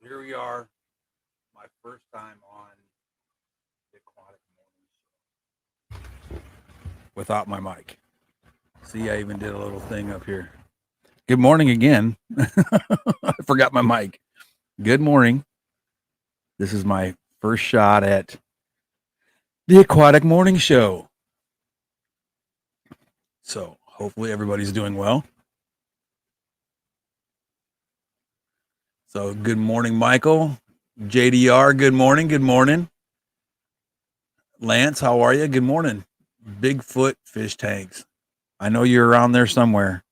here we are, my first time on the Aquatic morning show without my mic. See, I even did a little thing up here. Good morning again. I forgot my mic. Good morning. This is my first shot at the Aquatic morning show. So hopefully everybody's doing well. So good morning, Michael. JDR, good morning. Good morning. Lance, how are you? Good morning. Bigfoot fish tanks. I know you're around there somewhere.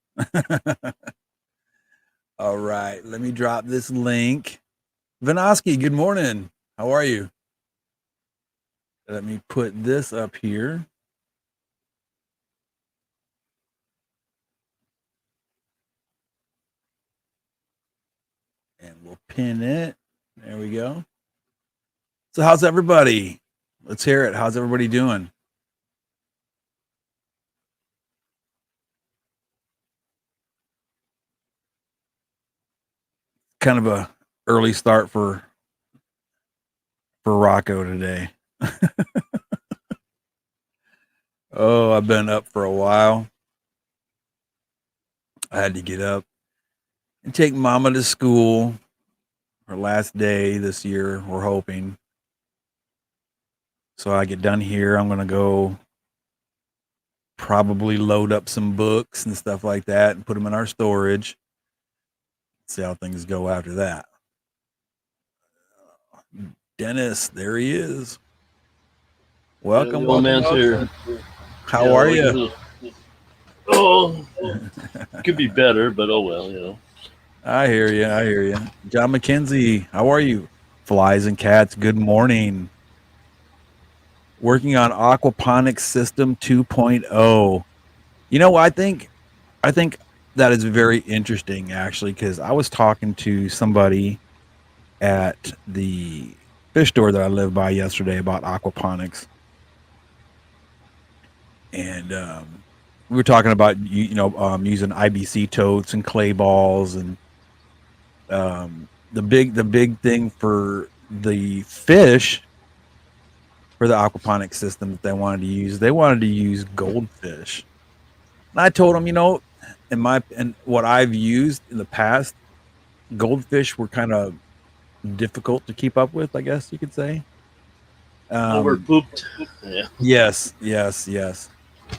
All right, let me drop this link. Vinoski, good morning. How are you? Let me put this up here. And we'll pin it. There we go. So how's everybody? Let's hear it. How's everybody doing? Kind of a early start for Rocco today. Oh, I've been up for a while. I had to get up and take Mama to school. Her last day this year, we're hoping. So I get done here. I'm going to go probably load up some books and stuff like that and put them in our storage. See how things go after that. Dennis, there he is. Welcome, old man's here. How are you? Oh, could be better, but oh well, you know. I hear you. I hear you. John McKenzie, how are you? Flies and Cats, good morning. Working on Aquaponics System 2.0. You know, I think that is very interesting, actually, because I was talking to somebody at the fish store that I live by yesterday about aquaponics. And we were talking about, using IBC totes and clay balls. And the big thing for the fish for the aquaponics system that they wanted to use goldfish. And I told them, and what I've used in the past, goldfish were kind of difficult to keep up with, I guess you could say. Overpooped. Yeah. Yes.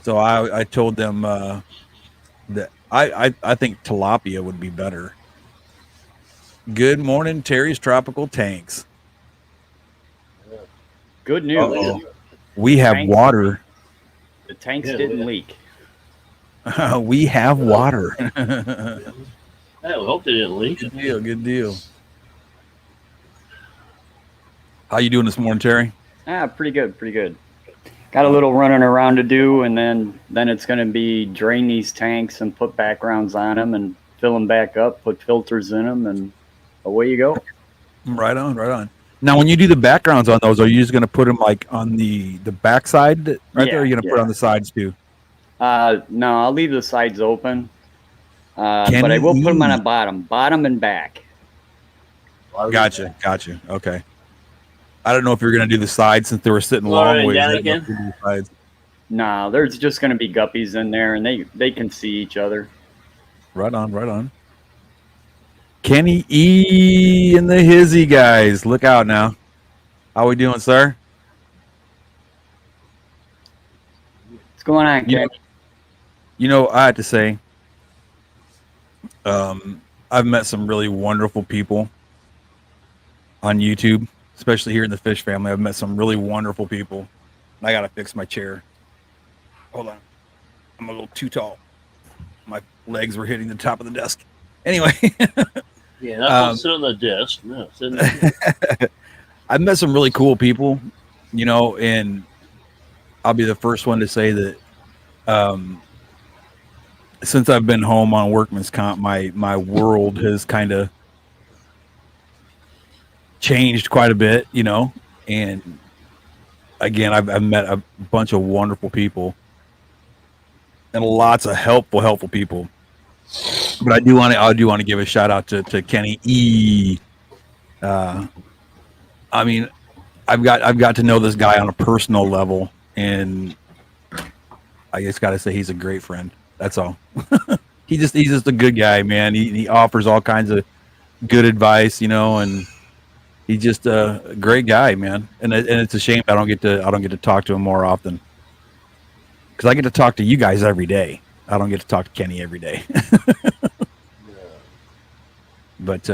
So I told them that I think tilapia would be better. Good morning, Terry's Tropical Tanks. Good news. Uh-oh. We have water. The tanks didn't leak. We have water. I hope they didn't leak. Good deal. How you doing this morning, Terry? Pretty good. Got a little running around to do, and then it's going to be drain these tanks and put backgrounds on them and fill them back up, put filters in them, and away you go. Right on. Now, when you do the backgrounds on those, are you just going to put them like on the backside there? Or are you going to put it on the sides too? No, I'll leave the sides open, but I will put them on the bottom and back. Gotcha. Okay. I don't know if you're going to do the sides since they were sitting long ways. No, there's just going to be guppies in there, and they can see each other. Right on. Kenny E and the Hizzy guys, look out now. How we doing, sir? What's going on, Ken? I have to say, I've met some really wonderful people on YouTube, especially here in the fish family. I've met some really wonderful people. I got to fix my chair. Hold on. I'm a little too tall. My legs were hitting the top of the desk. Anyway. Yeah, not sit on the desk. No, sit on the I've met some really cool people, and I'll be the first one to say that since I've been home on workman's comp, my world has kind of changed quite a bit, and again, I've met a bunch of wonderful people and lots of helpful people. But I do want to give a shout out to Kenny E I mean, I've got to know this guy on a personal level, and I just got to say he's a great friend. That's all. He's just a good guy, man. He offers all kinds of good advice, and he's just a great guy, man. And it's a shame I don't get to talk to him more often, because I get to talk to you guys every day. I don't get to talk to Kenny every day. But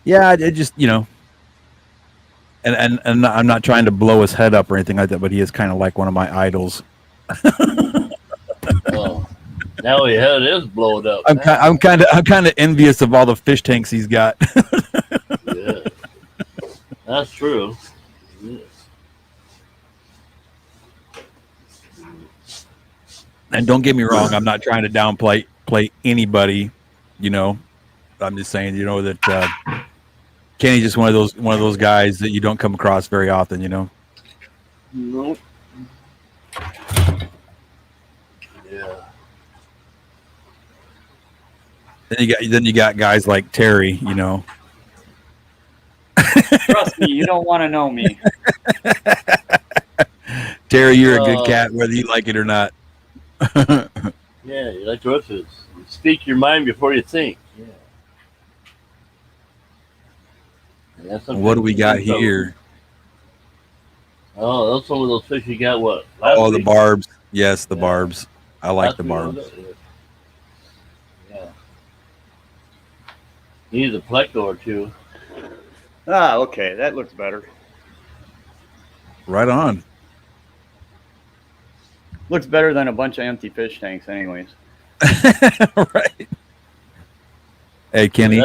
yeah, it just and I'm not trying to blow his head up or anything like that, but he is kind of like one of my idols. Oh, now he head is blowed up. I'm kind of envious of all the fish tanks he's got. Yeah, that's true. Yeah. And don't get me wrong, I'm not trying to downplay anybody. I'm just saying, that Kenny's just one of those guys that you don't come across very often. Nope. Yeah. Then you got guys like Terry. Trust me, you don't want to know me. Terry, you're a good cat, whether you like it or not. Yeah, you like to speak your mind before you think. Yeah. What do we got here? Oh, that's some of those fish you got. What? The barbs. Yes, the barbs. I like the barbs. Yeah. Needs a plecto or two. Ah, okay, that looks better. Right on. Looks better than a bunch of empty fish tanks, anyways. Right. Hey, Kenny.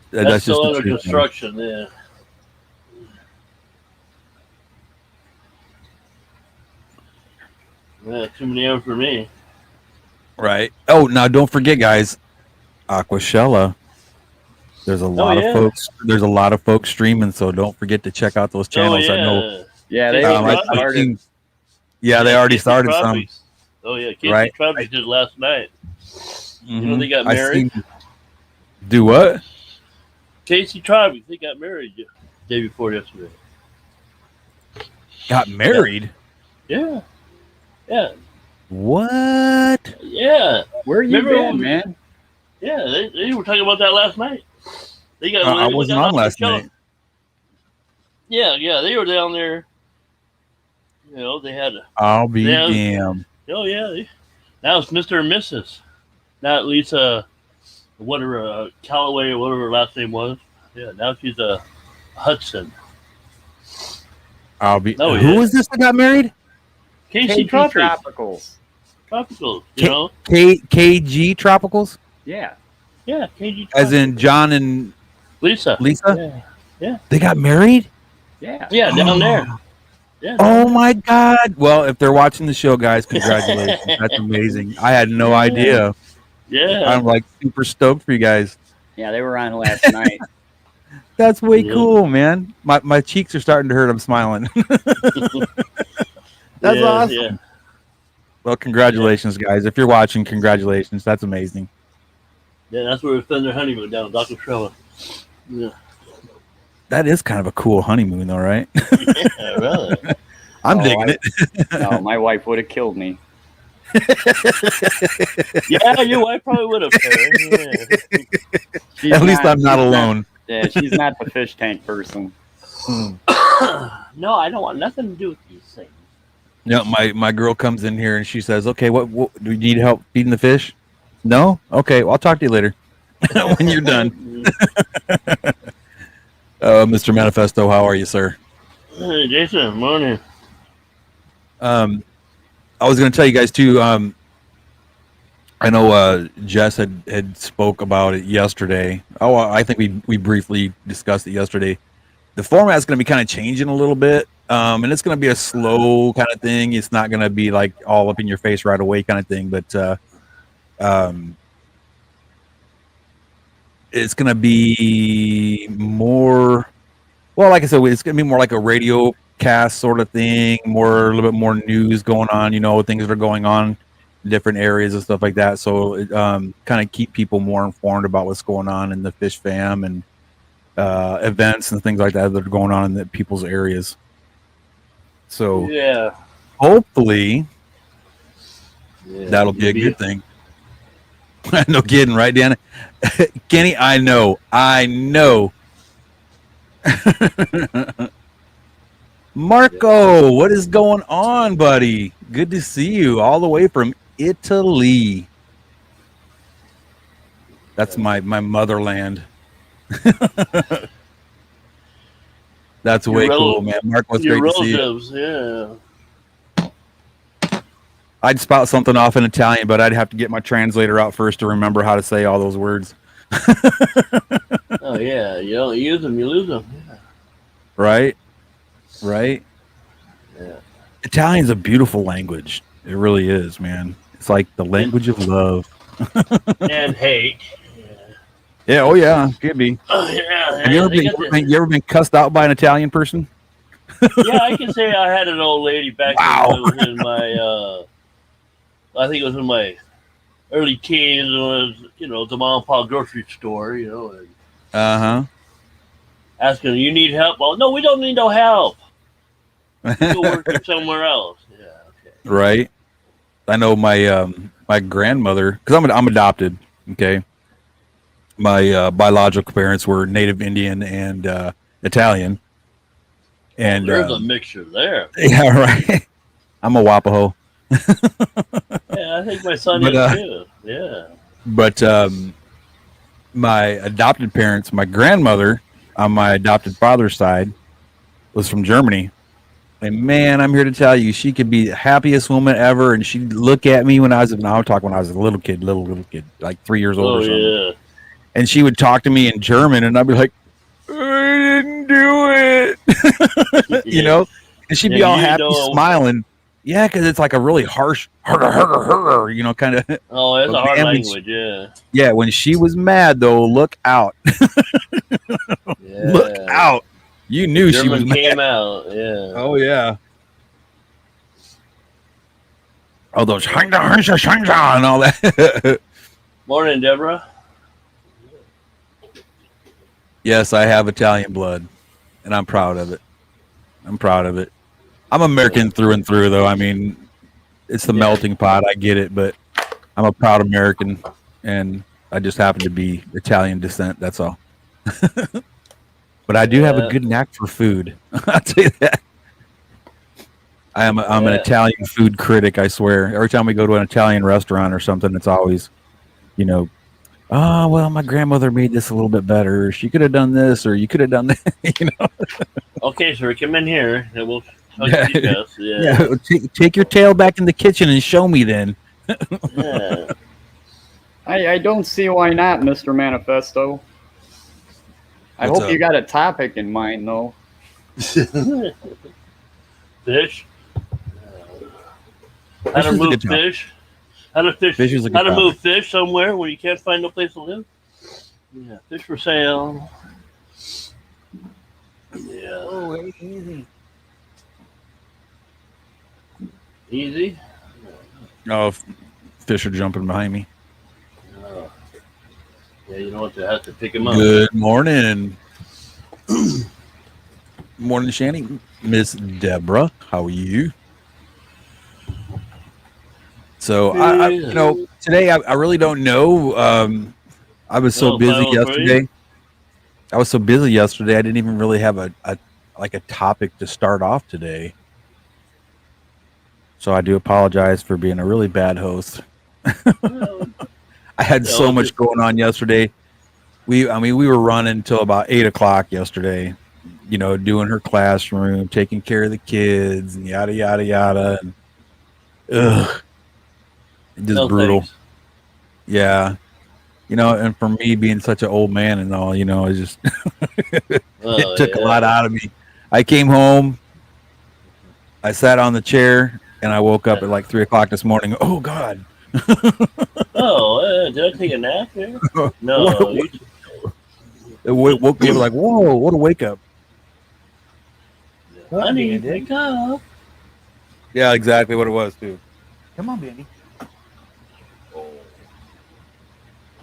That's still under construction. Yeah. Yeah, too many hours for me. Right. Oh, now don't forget, guys. Aquashella. There's a lot of folks. There's a lot of folks streaming, so don't forget to check out those channels. Oh, yeah. I know. Yeah, they started. Yeah, they already started some. Oh yeah, Casey Right. Tropics did last night. Mm-hmm. They got married. Do what? Casey Tropics, they got married the day before yesterday. Got married? Yeah. Yeah. What? Yeah. Where you been, man? Yeah, they were talking about that last night. They got. I wasn't on last night. Yeah, they were down there. They had. I'll be damned. Oh yeah, now it's Mr. and Mrs. Not Lisa, whatever Callaway or whatever her last name was. Yeah, now she's Hudson. I'll be. Oh, who was this that got married? KG Tropicals. Tropicals. KG Tropicals. Yeah. Yeah, KG. As in John and Lisa. Yeah. They got married. Yeah, down there. Yeah. Oh my God! Well, if they're watching the show, guys, congratulations. That's amazing. I had no idea. Yeah. I'm like super stoked for you guys. Yeah, they were on last night. That's way cool, man. My cheeks are starting to hurt. I'm smiling. That's awesome. Yeah. Well, congratulations, guys. If you're watching, congratulations. That's amazing. Yeah, that's where we spend their honeymoon down in Dr. Trella. Yeah. That is kind of a cool honeymoon, though, right? Yeah, really. I'm digging it. No, my wife would have killed me. Yeah, your wife probably would have. Yeah. At least I'm not alone. Yeah, she's not the fish tank person. No, I don't want nothing to do with these things. No, my girl comes in here and she says, "Okay, what do you need help feeding the fish?" No? Okay, well, I'll talk to you later when you're done. Mr. Manifesto, how are you, sir? Hey, Jason, morning. I was going to tell you guys too. I know Jess had spoke about it yesterday. Oh, I think we briefly discussed it yesterday. The format's going to be kind of changing a little bit, and it's going to be a slow kind of thing. It's not going to be like all up in your face right away kind of thing, but it's going to be more. Well, like I said, it's going to be more like a radio cast sort of thing, a little bit more news going on, things that are going on in different areas and stuff like that. So kind of keep people more informed about what's going on in the fish fam and events and things like that that are going on in the people's areas. So Yeah. hopefully Yeah. that'll be a good thing. No kidding, right, Dan? Kenny, I know. Marco, what is going on, buddy? Good to see you all the way from Italy. That's my motherland. That's way cool, man. Marco, it's great to see you. Yeah. I'd spout something off in Italian, but I'd have to get my translator out first to remember how to say all those words. Oh yeah, you don't use them, you lose them. Yeah. Right. Yeah. Italian's a beautiful language. It really is, man. It's like the language of love and hate. Yeah. Oh yeah, could be. Oh yeah. Have you ever been cussed out by an Italian person? Yeah, I can say I had an old lady back when I was in my. I think it was in my early teens. It was, the mom and pop grocery store. And, asking, "You need help?" Well, no, we don't need no help. Go work somewhere else. Yeah. Okay. Right. I know my grandmother, because I'm adopted. Okay. My biological parents were Native Indian and Italian. And there's a mixture there. Yeah, right. I'm a Wapaho. Yeah, I think my son is too. Yeah. But my adopted parents, my grandmother on my adopted father's side was from Germany. And man, I'm here to tell you, she could be the happiest woman ever. And she'd look at me when I was a little kid, like 3 years old or something. Yeah. And she would talk to me in German, and I'd be like, I didn't do it. Yeah. And she'd be all happy, smiling. Yeah, because it's like a really harsh, kind of. Oh, it's a hard language, yeah. Yeah, when she was mad, though, look out. Look out. You knew German she was came mad. out, yeah. Oh, yeah. All those and all that. Morning, Deborah. Yes, I have Italian blood, and I'm proud of it. I'm American through and through, though. I mean, it's the melting pot. I get it, but I'm a proud American, and I just happen to be Italian descent. That's all. But I do have a good knack for food. I'll tell you that. I'm an Italian food critic, I swear. Every time we go to an Italian restaurant or something, it's always, oh, well, my grandmother made this a little bit better. She could have done this, or you could have done that, Okay, sir, come in here, and we'll tell you details. Yeah. Take your tail back in the kitchen and show me then. Yeah. I don't see why not, Mr. Manifesto. I hope you got a topic in mind, though. Fish. How to move fish. How to move fish somewhere where you can't find no place to live. Yeah, fish for sale. Yeah. Oh, easy. Easy? Oh, fish are jumping behind me. Yeah, you know what? You have to pick him up. Good morning. Morning, Shanny. Miss Deborah, how are you? So, today I really don't know. I was so busy yesterday. I didn't even really have a topic to start off today. So I do apologize for being a really bad host. I had so much going on yesterday. We were running until about 8 o'clock yesterday, doing her classroom, taking care of the kids, and yada, yada, yada. And, just brutal. Thanks. Yeah. And for me being such an old man and all, it just it took a lot out of me. I came home, I sat on the chair, and I woke up at like 3 o'clock this morning. Oh, God. Did I take a nap here? No. It woke me up like, whoa, what a wake up. Honey, wake up. Yeah, exactly what it was, too. Come on, Bandy.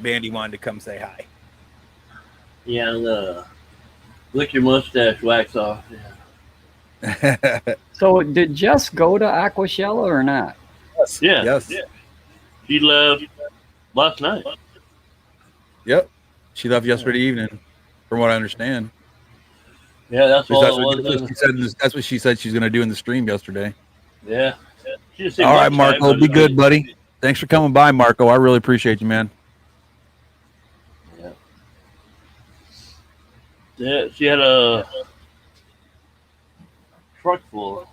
Bandy wanted to come say hi. Yeah, Lick your mustache, wax off. Yeah. So did Jess go to Aquashella or not? Yeah. Yes. Yeah. She left last night. Yep. She left yesterday evening, from what I understand. Yeah, that's Because all it was. she said. That's what she said she's going to do in the stream yesterday. Yeah. She didn't say All right, what time, Marco, but be good, buddy. Thanks for coming by, Marco. I really appreciate you, man. Yeah. Yeah, she had a truck full.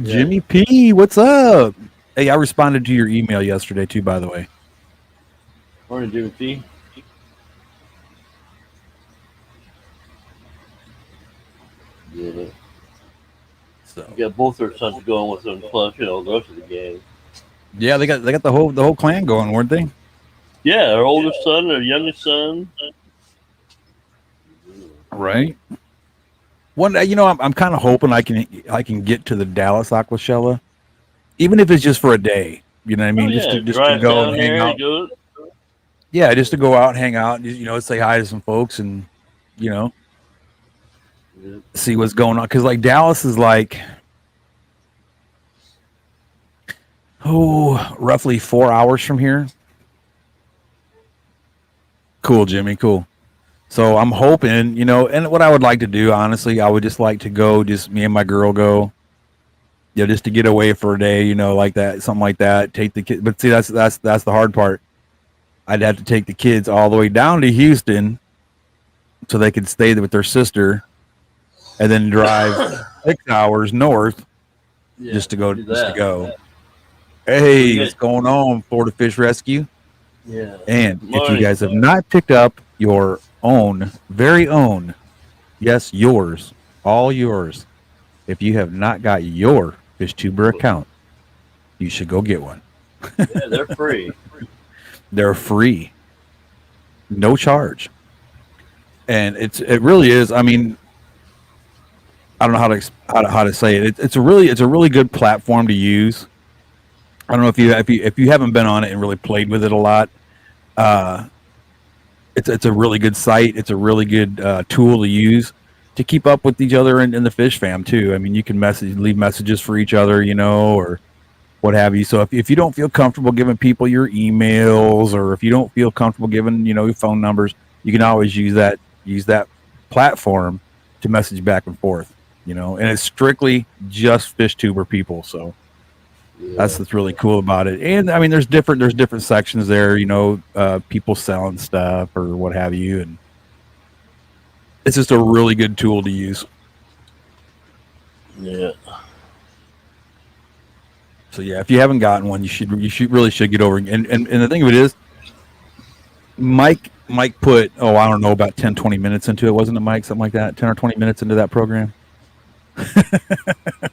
Jimmy P, what's up? Hey, I responded to your email yesterday too, by the way. Morning, Jimmy P. Yeah. So You got both their sons going with them, plus the rest of the gang. yeah, they got the whole clan going, weren't they? Yeah, their oldest son, their youngest son. Right. One day, I'm kind of hoping I can get to the Dallas Aquashella, even if it's just for a day. You know what I mean? Oh, just yeah, to drive go down and hang there, out. do it. Yeah, just to go out and hang out, and say hi to some folks, and see what's going on. Because like Dallas is like, roughly 4 hours from here. Cool, Jimmy. Cool. So I'm hoping, and what I would like to do, honestly, I would just like to go, just me and my girl go, just to get away for a day, like that, something like that. Take the kids, but see, that's the hard part. I'd have to take the kids all the way down to Houston, so they could stay with their sister, and then drive 6 hours north, just to go. Hey, what's going on, Florida Fish Rescue? Yeah. And if you guys have not picked up your own, very own, yes, yours, all yours. If you have not got your FishTuber account, you should go get one. Yeah, they're free. They're free, no charge, and it really is. I mean, I don't know how to say it. It's a really good platform to use. I don't know if you haven't been on it and really played with it a lot. It's a really good site. It's a really good tool to use to keep up with each other in the fish fam too. I mean, you can leave messages for each other, or what have you. So if you don't feel comfortable giving people your emails, or if you don't feel comfortable giving your phone numbers, you can always use that platform to message back and forth. And it's strictly just FishTuber people. So that's what's really cool about it. And I mean, there's different sections there. People selling stuff or what have you, and it's just a really good tool to use. Yeah. So yeah, if you haven't gotten one, you should really get over. And the thing of it is, Mike put I don't know, about 10-20 minutes into it, wasn't it, Mike? Something like that, 10 or 20 minutes into that program.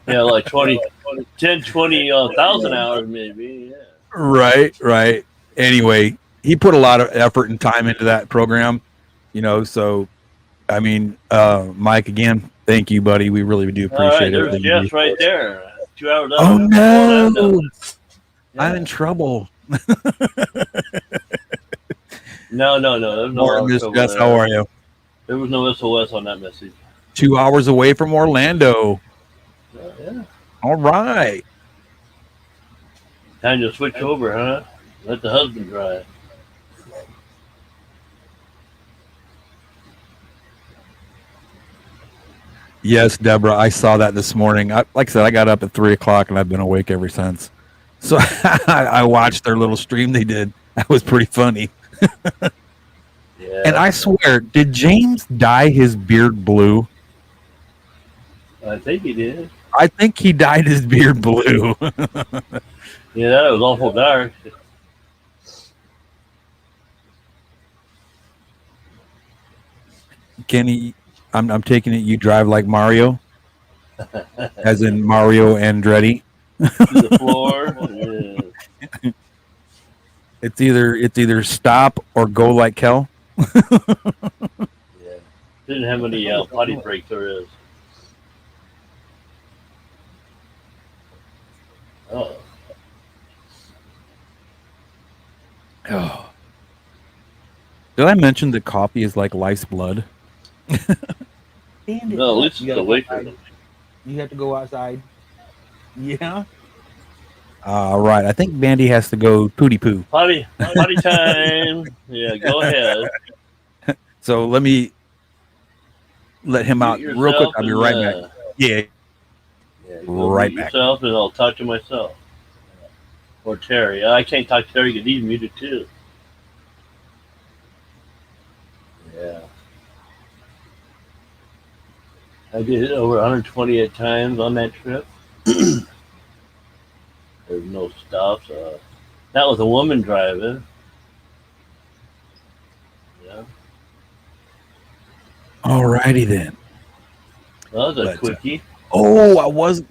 Yeah, like 20,000 hours maybe. Yeah. Right. Anyway, he put a lot of effort and time into that program. So I mean, Mike, again, thank you, buddy. We really do appreciate it. There's Jess right there. 2 hours. Oh no! I'm in trouble. No. There's no Miss Jess, how are you? There was no SOS on that message. 2 hours away from Orlando. Yeah. All right. Time to switch over, huh? Let the husband drive. Yes, Deborah, I saw that this morning. Like I said, I got up at 3:00 and I've been awake ever since. So I watched their little stream they did. That was pretty funny. Yeah. And I swear, did James dye his beard blue? I think he did. I think he dyed his beard blue. Yeah, that was awful dark. Kenny, I'm taking it you drive like Mario, as in Mario Andretti. To the floor. Yeah. It's either stop or go like Kel. Yeah. Didn't have any potty breaks there is. Oh. Did I mention that coffee is like life's blood? No, at least it's away from them. You have to go outside. Yeah. All right. I think Bandy has to go pooty poo. Potty time. Yeah, go ahead. So let me let him out Mute real quick. yourself I'll be and, right back. Yeah. Yeah, go Right mute back. yourself, and I'll talk to myself. Or Terry. I can't talk to Terry because he's muted too. Yeah. I did it over 128 times on that trip. There's no stops. That was a woman driving. Yeah. All righty then. That was a But, quickie. Oh,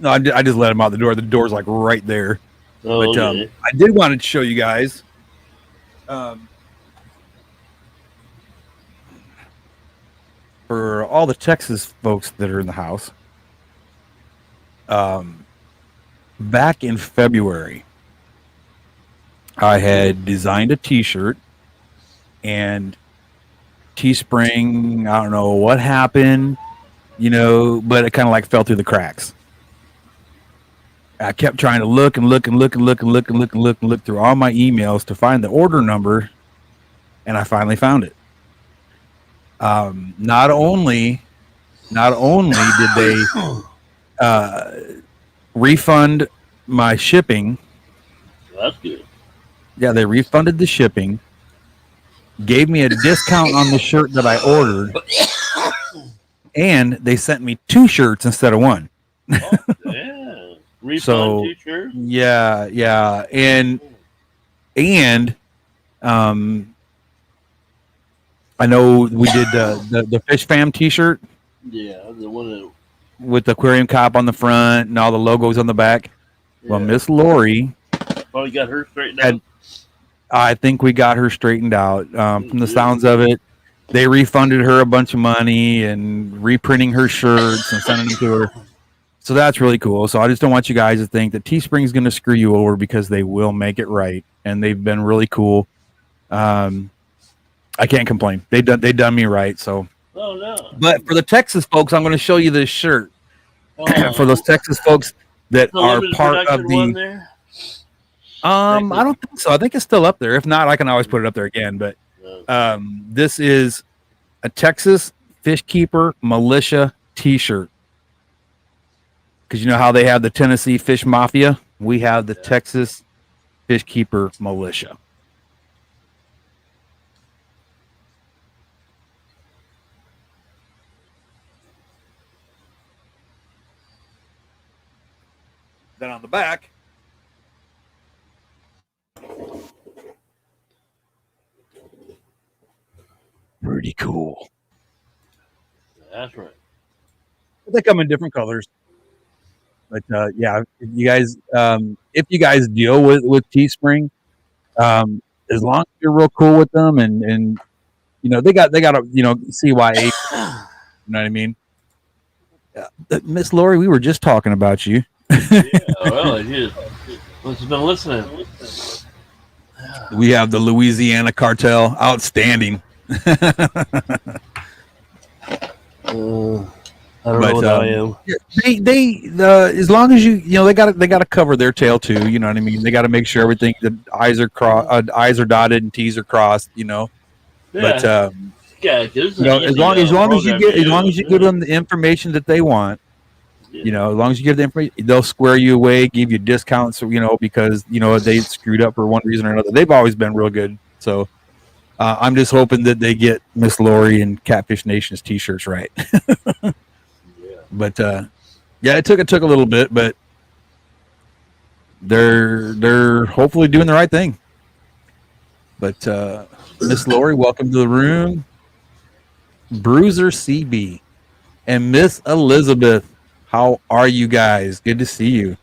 I just let him out the door. The door's like right there. Oh, But okay. I did want to show you guys. For all the Texas folks that are in the house, back in February, I had designed a T-shirt, and Teespring, I don't know what happened, but it kind of like fell through the cracks. I kept trying to look through all my emails to find the order number, and I finally found it. Not only did they refund my shipping. That's good. Yeah, they refunded the shipping, gave me a discount on the shirt that I ordered, and they sent me 2 shirts instead of 1. Oh, yeah. Refund T-shirt. Yeah, and I know we did the Fish Fam T-shirt. Yeah, the one that. With the aquarium cop on the front and all the logos on the back. Yeah. Well, Miss Lori Probably got her straightened out. I think we got her straightened out. From the sounds of it, they refunded her a bunch of money and reprinting her shirts and sending them to her. So that's really cool. So I just don't want you guys to think that Teespring's going to screw you over, because they will make it right, and they've been really cool. I can't complain. They done me right. So. Oh no! But for the Texas folks, I'm going to show you this shirt. For those Texas folks that are part of the. One there? I don't think so. I think it's still up there. If not, I can always put it up there again. But this is a Texas Fish Keeper Militia T-shirt. Because you know how they have the Tennessee Fish Mafia? We have the Texas Fish Keeper Militia. Then on the back, pretty cool. That's right. They come in different colors, but yeah, you guys, if you guys deal with Teespring, as long as you're real cool with them, and they got a CYA, you know what I mean. Miss Lori, we were just talking about you. Yeah, well, I did. What's been listening? We have the Louisiana cartel, outstanding. I don't know what I am. They as long as they got to cover their tail too. You know what I mean? They got to make sure everything, the I's are dotted and T's are crossed. Yeah. But as long as you give them the information that they want, as long as you give the information, they'll square you away, give you discounts. Because they screwed up for one reason or another. They've always been real good. So I'm just hoping that they get Miss Lori and Catfish Nation's T-shirts right. But it took a little bit, but they're hopefully doing the right thing. But Miss Lori, welcome to the room. Bruiser CB and Miss Elizabeth, how are you guys? Good to see you.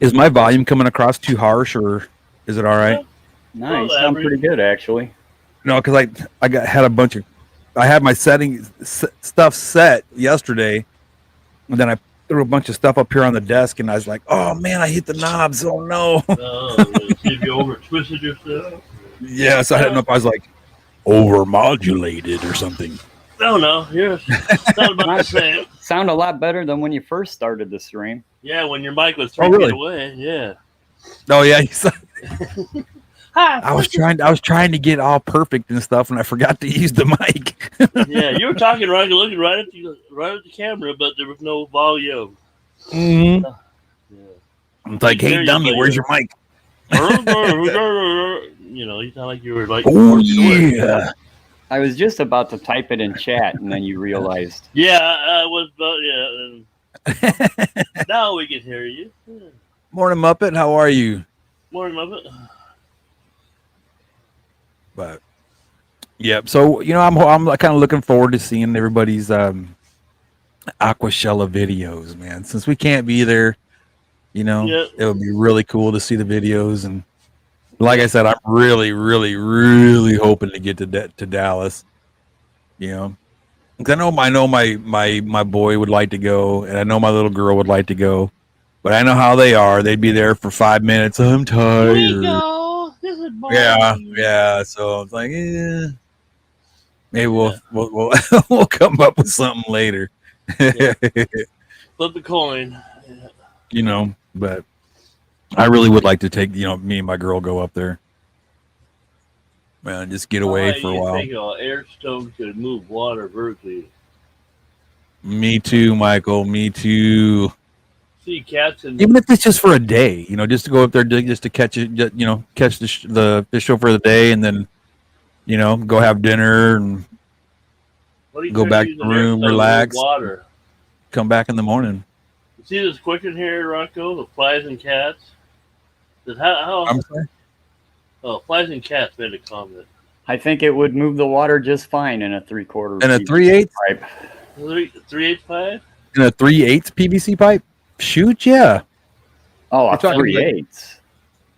Is my volume coming across too harsh, or is it all right? Nice, sound pretty good actually. No, because I had my stuff set yesterday, and then I threw a bunch of stuff up here on the desk, and I was like, "Oh man, I hit the knobs! Oh no!" Did you over twisted yourself? Yeah, so I didn't know if I was like overmodulated or something. No, you're not about the same. Sound a lot better than when you first started the stream. Yeah, when your mic was 3 really? feet away. Yeah. Oh yeah, Hi. I was trying to get all perfect and stuff, and I forgot to use the mic. Yeah, you were talking right, looking right at the camera, but there was no volume. Mm-hmm. Yeah. I'm like, hey, dummy, where's your mic? You know, you sound like you were like. Oh yeah. I was just about to type it in chat, and then you realized. Yeah, I was, yeah. Now we can hear you. Yeah. Morning, Muppet. How are you? Morning, Muppet. But yeah, so you know, I'm kind of looking forward to seeing everybody's Aquashella videos, man. Since we can't be there, you know, it would be really cool to see the videos. And like I said, I'm really, really, really hoping to get to Dallas. You know, because I know my boy would like to go, and I know my little girl would like to go, but I know how they are. They'd be there for 5 minutes. I'm tired. Here we go. This is Yeah. So it's like, maybe we'll we'll come up with something later. Yeah. Flip the coin. Yeah. You know, but I really would like to take, you know, me and my girl go up there. Man, just get away for a while. Think an air stone could move water vertically. Me too, Michael. Me too. See cats and Even if it's just for a day, you know, just to go up there just to catch it, you know, catch the fish show for the day, and then, you know, go have dinner and go back to the room, relax, water. Come back in the morning. You see this quicken here, Rocco? The flies and cats. How I'm sorry? Oh, flies and cats made a comment. I think it would move the water just fine in a 3/4. And a 3/8 pipe. 3/8 pipe? In a 3/8 PVC pipe? Shoot, yeah. Oh, a 3/8.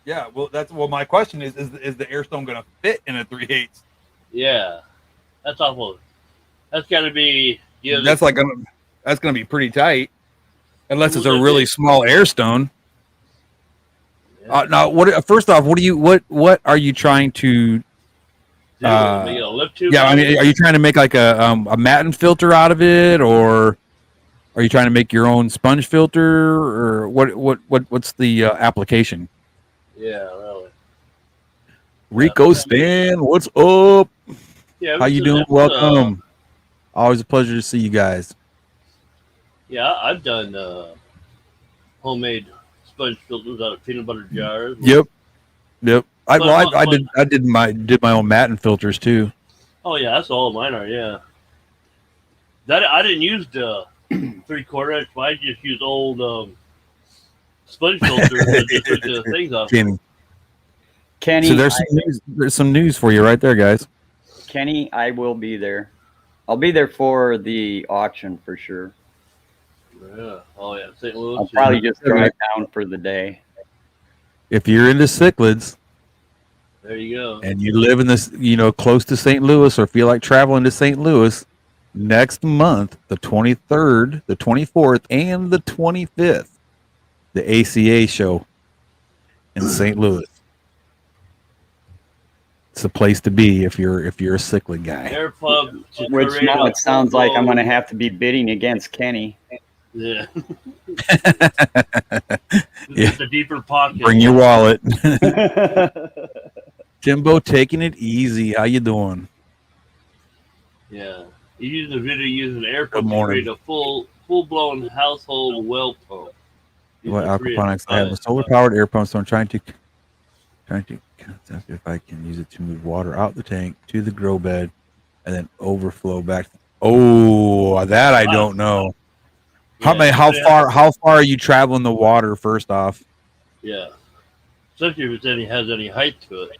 Yeah, well, my question is the air stone going to fit in a 3/8? Yeah, that's awful. That's got to be. That's going to be pretty tight, unless it's a really small air stone. Yeah. Now, first off, what are you trying to? Lip tube. Yeah, I mean, are you trying to make like a matin filter out of it, or are you trying to make your own sponge filter, or what's the application? Yeah, really. Rico Stan, what's up? Yeah, how you doing? Welcome. Always a pleasure to see you guys. Yeah, I've done homemade sponge filters out of peanut butter jars. Yep. I did my own matin filters too. Oh yeah, that's all mine are. Yeah. That I didn't use the 3/4 inch. I just used old sponge filters to just took the things off. Kenny, so there's some news for you right there, guys. Kenny, I will be there. I'll be there for the auction for sure. Yeah. Oh yeah, St. Louis. I'll probably just drive down for the day. If you're into cichlids, there you go, and you live in this, you know, close to St. Louis, or feel like traveling to St. Louis, next month, the 23rd, the 24th, and the 25th, the ACA show in St. Louis. It's the place to be if you're a cichlid guy. Air pub, which now it sounds like I'm going to have to be bidding against Kenny. Yeah. Yeah. The deeper pocket. Bring your wallet. Jimbo, taking it easy. How you doing? Yeah. You use the video using air pump Good to morning. create a full-blown household well pump. What aquaponics? I have a solar-powered air pump, so I'm trying to concept if I can use it to move water out the tank to the grow bed and then overflow back. Oh, that I don't know. Yeah, How far are you traveling the water first off? Yeah. Especially if it has any height to it.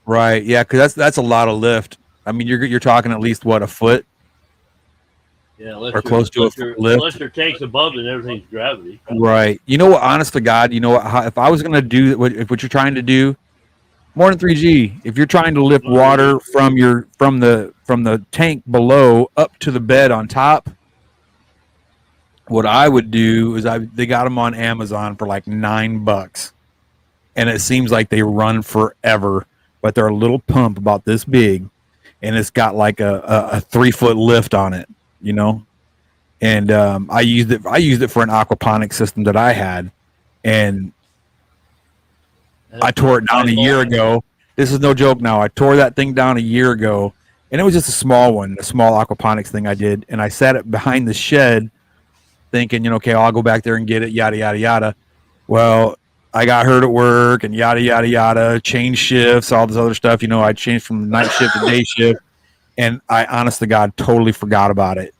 Right. Yeah, because that's a lot of lift. I mean, you're talking at least what, a foot? Yeah, or close to a foot lift. Unless your tank's above it and everything's gravity. Right. You know what? Honest to God, you know what? If I was going to do what you're trying to do, more than 3G. If you're trying to lift water from the tank below up to the bed on top, what I would do is they got them on Amazon for like $9, and it seems like they run forever. but they're a little pump about this big, and it's got like a 3-foot lift on it, you know. And I used it for an aquaponics system that I had, and I tore it down a year ago. This is no joke now. I tore that thing down a year ago, and it was just a small one, a small aquaponics thing I did, and I sat it behind the shed thinking, you know, okay, I'll go back there and get it, yada, yada, yada. Well, I got hurt at work and yada, yada, yada, changed shifts, all this other stuff. You know, I changed from night shift to day shift, and I, honest to God, totally forgot about it.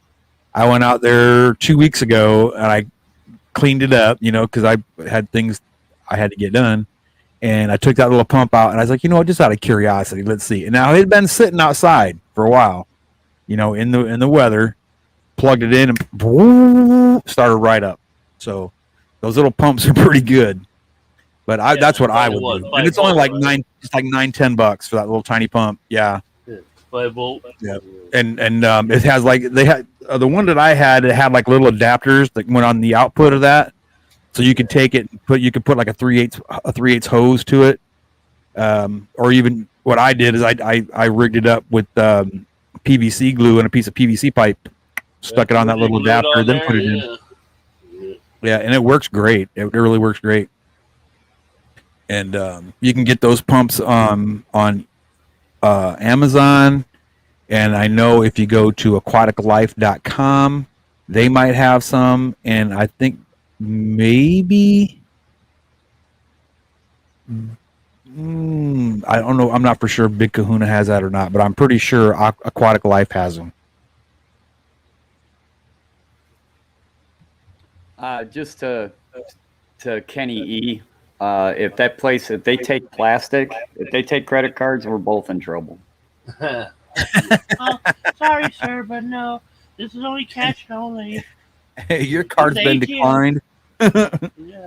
I went out there 2 weeks ago, and I cleaned it up, you know, because I had things I had to get done. And I took that little pump out, and I was like, you know what, just out of curiosity, let's see. And now it had been sitting outside for a while, you know, in the weather. Plugged it in and boom, started right up. So those little pumps are pretty good. But that's what I would do. And it's only like $9-10 for that little tiny pump. Yeah. 5 volt. Yeah. And it has like, they had the one that I had, it had like little adapters that went on the output of that. So you could take it and you could put like a 3/8 hose to it. Or even what I did is I rigged it up with PVC glue and a piece of PVC pipe. Stuck it on that little adapter, then put it in. Yeah, and it works great. It really works great. And you can get those pumps on Amazon. And I know if you go to aquaticlife.com, they might have some. And I think maybe, I don't know. I'm not for sure Big Kahuna has that or not, but I'm pretty sure Aquatic Life has them. Just to Kenny E, if that place, if they take plastic, if they take credit cards, we're both in trouble. Oh, sorry, sir, but no, this is only cash only. Hey, your card's been declined. Yeah.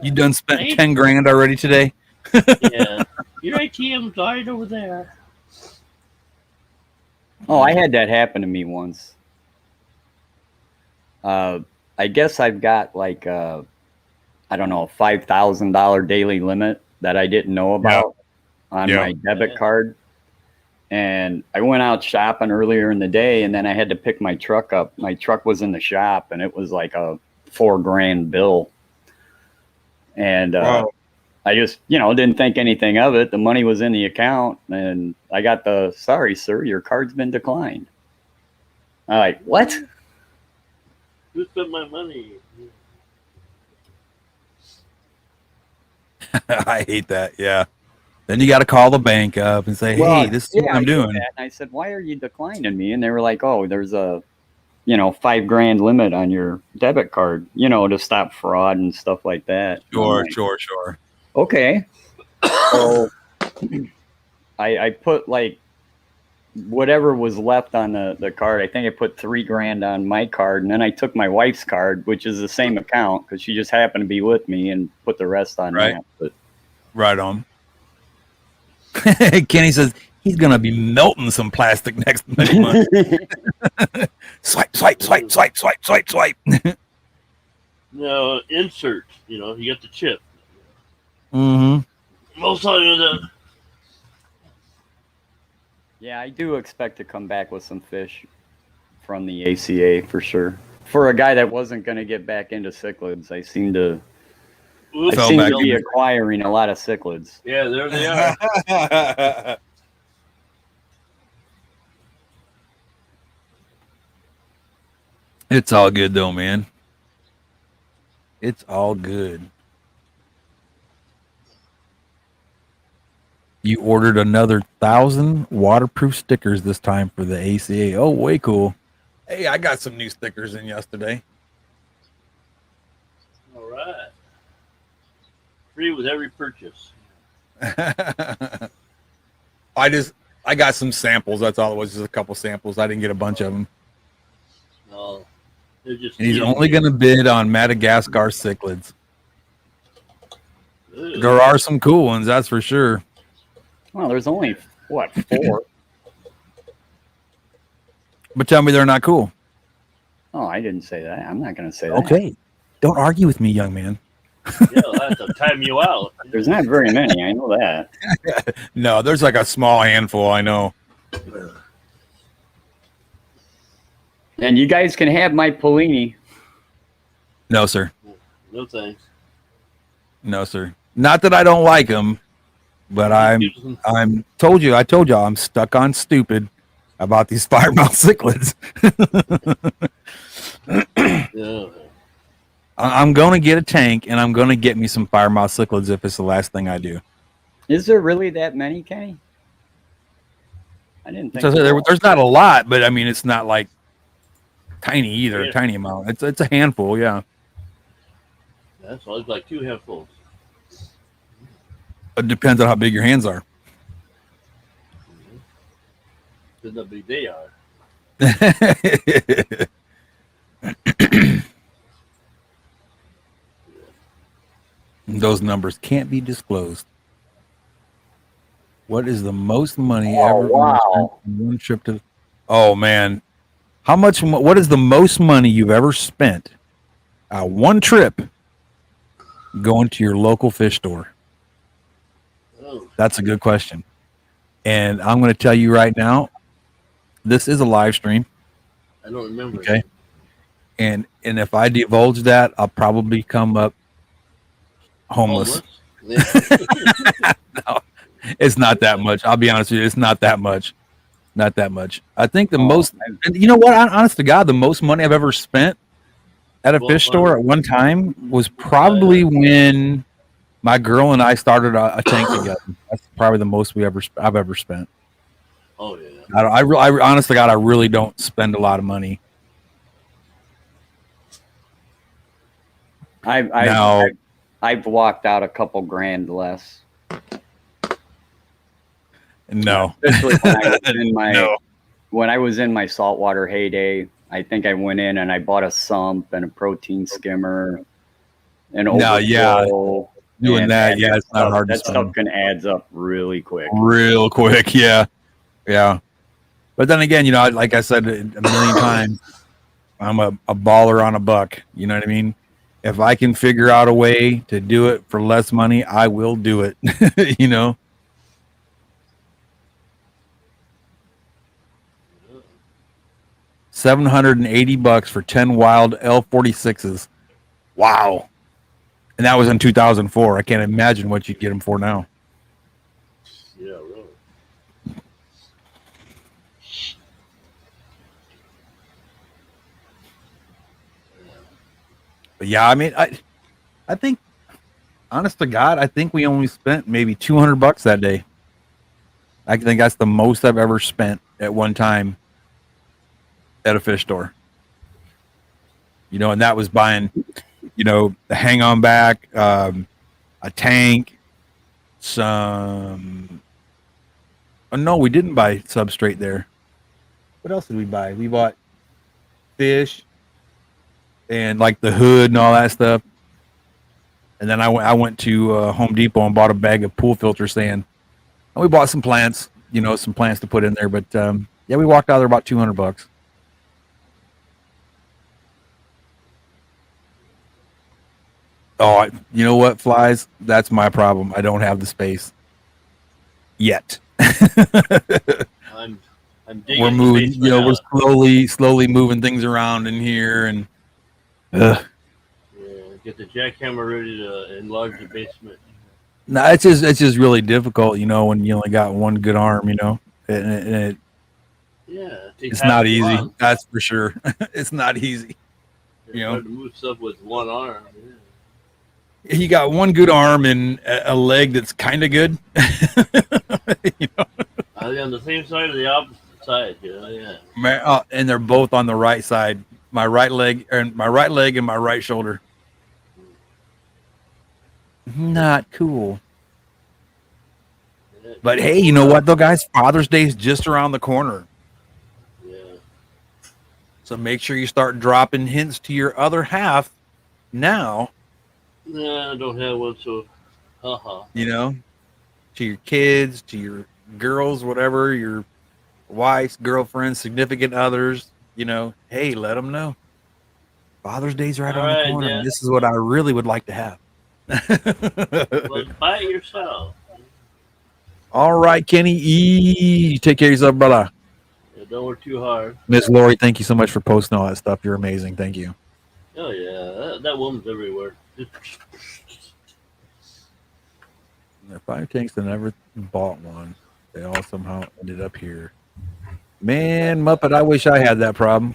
You done spent 10 grand already today? Yeah, your ATM's right over there. Oh, I had that happen to me once. I guess I've got like I don't know, $5,000 daily limit that I didn't know about on my debit card. And I went out shopping earlier in the day, and then I had to pick my truck up. My truck was in the shop, and it was like a $4,000 bill. And I just, you know, didn't think anything of it. The money was in the account, and I got the, sorry, sir, your card's been declined. I'm like, what? Who spent my money? I hate that. Yeah. Then you got to call the bank up and say, hey, this is what I'm doing. And I said, why are you declining me? And they were like, oh, there's a, you know, $5,000 limit on your debit card, you know, to stop fraud and stuff like that. Sure, like, sure. Okay. So I put like whatever was left on the card. I think I put $3,000 on my card, and then I took my wife's card, which is the same account because she just happened to be with me, and put the rest on that. But right on. Kenny says he's gonna be melting some plastic next month. Swipe. No, insert. You know, you got the chip. Mm-hmm. Most of the. Yeah, I do expect to come back with some fish from the ACA for sure. For a guy that wasn't going to get back into cichlids, I seem to be acquiring a lot of cichlids. Yeah, there they are. It's all good though, man. It's all good. You ordered another 1,000 waterproof stickers this time for the ACA. Oh, way cool. Hey, I got some new stickers in yesterday. All right. Free with every purchase. I got some samples. That's all it was, just a couple samples. I didn't get a bunch of them. No, they're just. And he's only going to bid on Madagascar cichlids. Ew. There are some cool ones, that's for sure. Well, there's only, what, 4? But tell me they're not cool. Oh, I didn't say that. I'm not going to say that. Okay. Don't argue with me, young man. Yeah, I'll have to time you out. There's not very many. I know that. No, there's like a small handful. I know. And you guys can have my Polini. No, sir. No thanks. No, sir. Not that I don't like them, but I told you I'm stuck on stupid about these firemouth cichlids. Yeah. I'm going to get a tank, and I'm going to get me some firemouth cichlids if it's the last thing I do. Is there really that many, Kenny? I didn't think So there's not a lot, but I mean, it's not like tiny either, Yeah. a tiny amount. It's a handful, yeah. That's always like 2 handfuls. It depends on how big your hands are. Depends how big they are. Those numbers can't be disclosed. What is the most money Oh, ever wow. spent on one trip to? Oh man, how much? What is the most money you've ever spent one trip going to your local fish store? Oh, That's a good question, and I'm going to tell you right now. This is a live stream, I don't remember. okay? And if I divulge that, I'll probably come up homeless. Yeah. No, it's not that much. I'll be honest with you. It's not that much. Not that much. I think the most, and you know what? Honest to God, the most money I've ever spent at a fish store at one time was probably when my girl and I started a tank together. That's probably the most I've ever spent. Oh yeah. I honest to God, I really don't spend a lot of money. I've walked out a couple grand less. No. Especially when I was in my No. when I was in my saltwater heyday. I think I went in and I bought a sump and a protein skimmer and No, yeah. Doing and that, yeah, it's not hard to that spend. stuff can adds up really quick. Real quick, yeah. Yeah. But then again, you know, like I said a million times, I'm a baller on a buck. You know what I mean? If I can figure out a way to do it for less money, I will do it. You know? $780 for 10 wild L46s. Wow. And that was in 2004. I can't imagine what you'd get them for now. Yeah, really. But yeah, I mean, I think, honest to God, I think we only spent maybe $200 that day. I think that's the most I've ever spent at one time at a fish store. You know, and that was buying, you know, the hang on back, a tank, some. Oh no, we didn't buy substrate there. What else did we buy? We bought fish and like the hood and all that stuff. And then I went to Home Depot and bought a bag of pool filter sand. And we bought some plants, you know, some plants to put in there. But yeah, we walked out there about $200. Oh, you know what, flies? That's my problem. I don't have the space yet. I'm digging. We're moving, space you know, right we're slowly moving things around in here, and Yeah, get the jackhammer ready to enlarge the basement. no, it's just really difficult, you know, when you only got one good arm, you know, and Yeah, it's not easy. That's for sure. It's not easy. You know, hard to move stuff with one arm. Yeah. He got one good arm and a leg that's kind of good. You know? Are they on the same side or the opposite side? Yeah. And they're both on the right side. My right leg and my right shoulder. Not cool. Yeah. But hey, you know what though, guys? Father's Day is just around the corner. Yeah. So make sure you start dropping hints to your other half now. Nah, I don't have one, so haha. You know, to your kids, to your girls, whatever, your wives, girlfriends, significant others, you know, hey, let them know. Father's Day's right All on right, the corner. yeah. This is what I really would like to have. Well, buy it yourself. All right, Kenny E. Take care of yourself, brother. Yeah, don't work too hard. Miss Lori, thank you so much for posting all that stuff. You're amazing. Thank you. Oh yeah, that woman's everywhere. The fire tanks that never bought one. They all somehow ended up here. Man, Muppet, I wish I had that problem.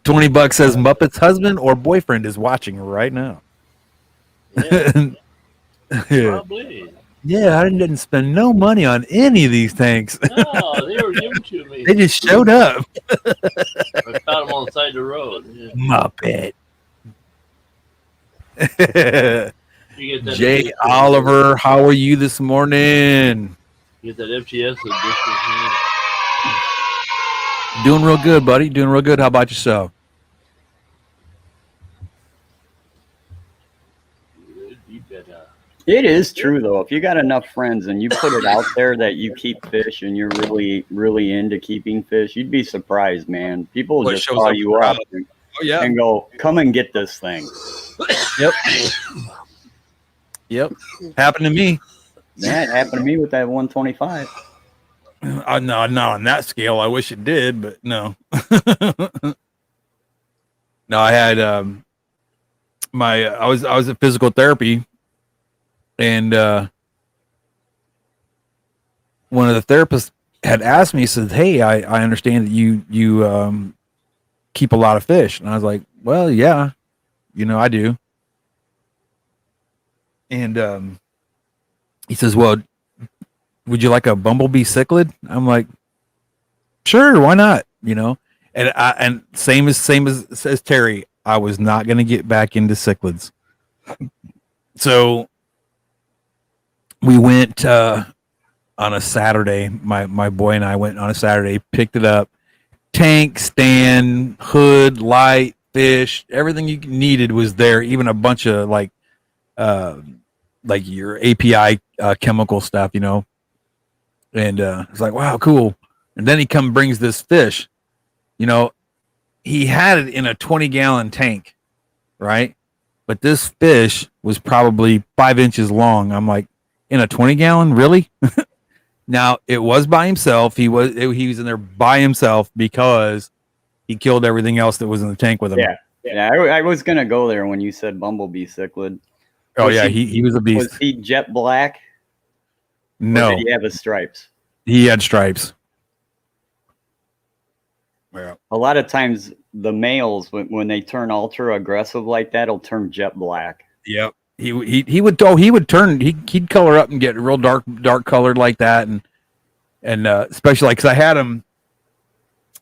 20 bucks says Muppet's husband or boyfriend is watching right now. Yeah, probably. Yeah, I didn't spend no money on any of these tanks. No, they were given to me. They just showed up. I found them on the side of the road. Yeah. Muppet. You get that Jay Oliver, how are you this morning? You get that FTS edition. Doing real good, buddy. Doing real good. How about yourself? You better. It is true though. If you got enough friends and you put it out there that you keep fish and you're really, really into keeping fish, you'd be surprised, man. People will just call you up and go, "Come and get this thing." Yep. Yep. Happened to me. Yeah, it happened to me with that 125. No, not on that scale. I wish it did, but no. No, I had I was at physical therapy, and one of the therapists had asked me, said, "Hey, I understand that you keep a lot of fish," and I was like, "Well, yeah, I do." And he says, "Well, would you like a bumblebee cichlid?" I'm like, "Sure, why not?" And same as Terry, I was not going to get back into cichlids. So we went on a Saturday. My boy and I went on a Saturday, picked it up, tank, stand, hood, light, fish, everything you needed was there. Even a bunch of like your API chemical stuff, And it's like, wow, cool. And then he brings this fish. He had it in a 20-gallon tank, right? But this fish was probably 5 inches long. I'm like, in a 20-gallon, really? Now it was by himself. He was in there by himself because he killed everything else that was in the tank with him. Yeah. I was gonna go there when you said bumblebee cichlid. Oh yeah, he was a beast. Was he jet black? No, or did he have his stripes? He had stripes. Yeah. A lot of times the males, when they turn ultra aggressive like that, will turn jet black. Yep. He would turn, he'd color up and get real dark colored like that, and especially like, because I had him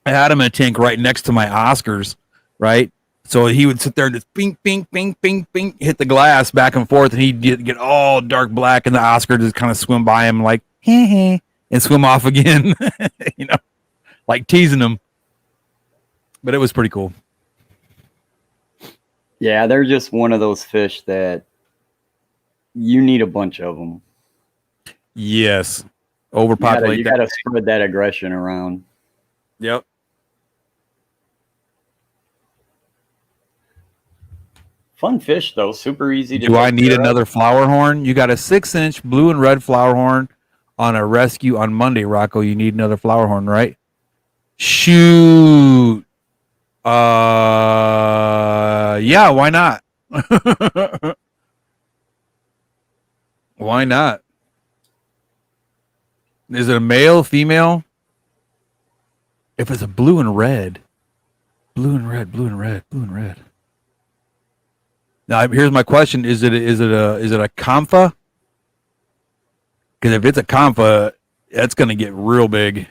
in a tank right next to my Oscars, right? So he would sit there and just bing, bing, bing, bing, bing, hit the glass back and forth, and he'd get all dark black, and the Oscar just kind of swim by him like, hee hee, and swim off again, like teasing him. But it was pretty cool. Yeah, they're just one of those fish that you need a bunch of them. Yes. Overpopulate. You gotta spread that aggression around. Yep. Fun fish though, super easy to do. I need another flower horn? You got a 6-inch blue and red flower horn on a rescue on Monday, Rocco. You need another flower horn, right? Shoot. Yeah, why not? Why not? Is it a male, female? If it's a blue and red. Blue and red, blue and red, blue and red. Now here's my question: Is it a Comfa? Because if it's a Comfa, that's going to get real big.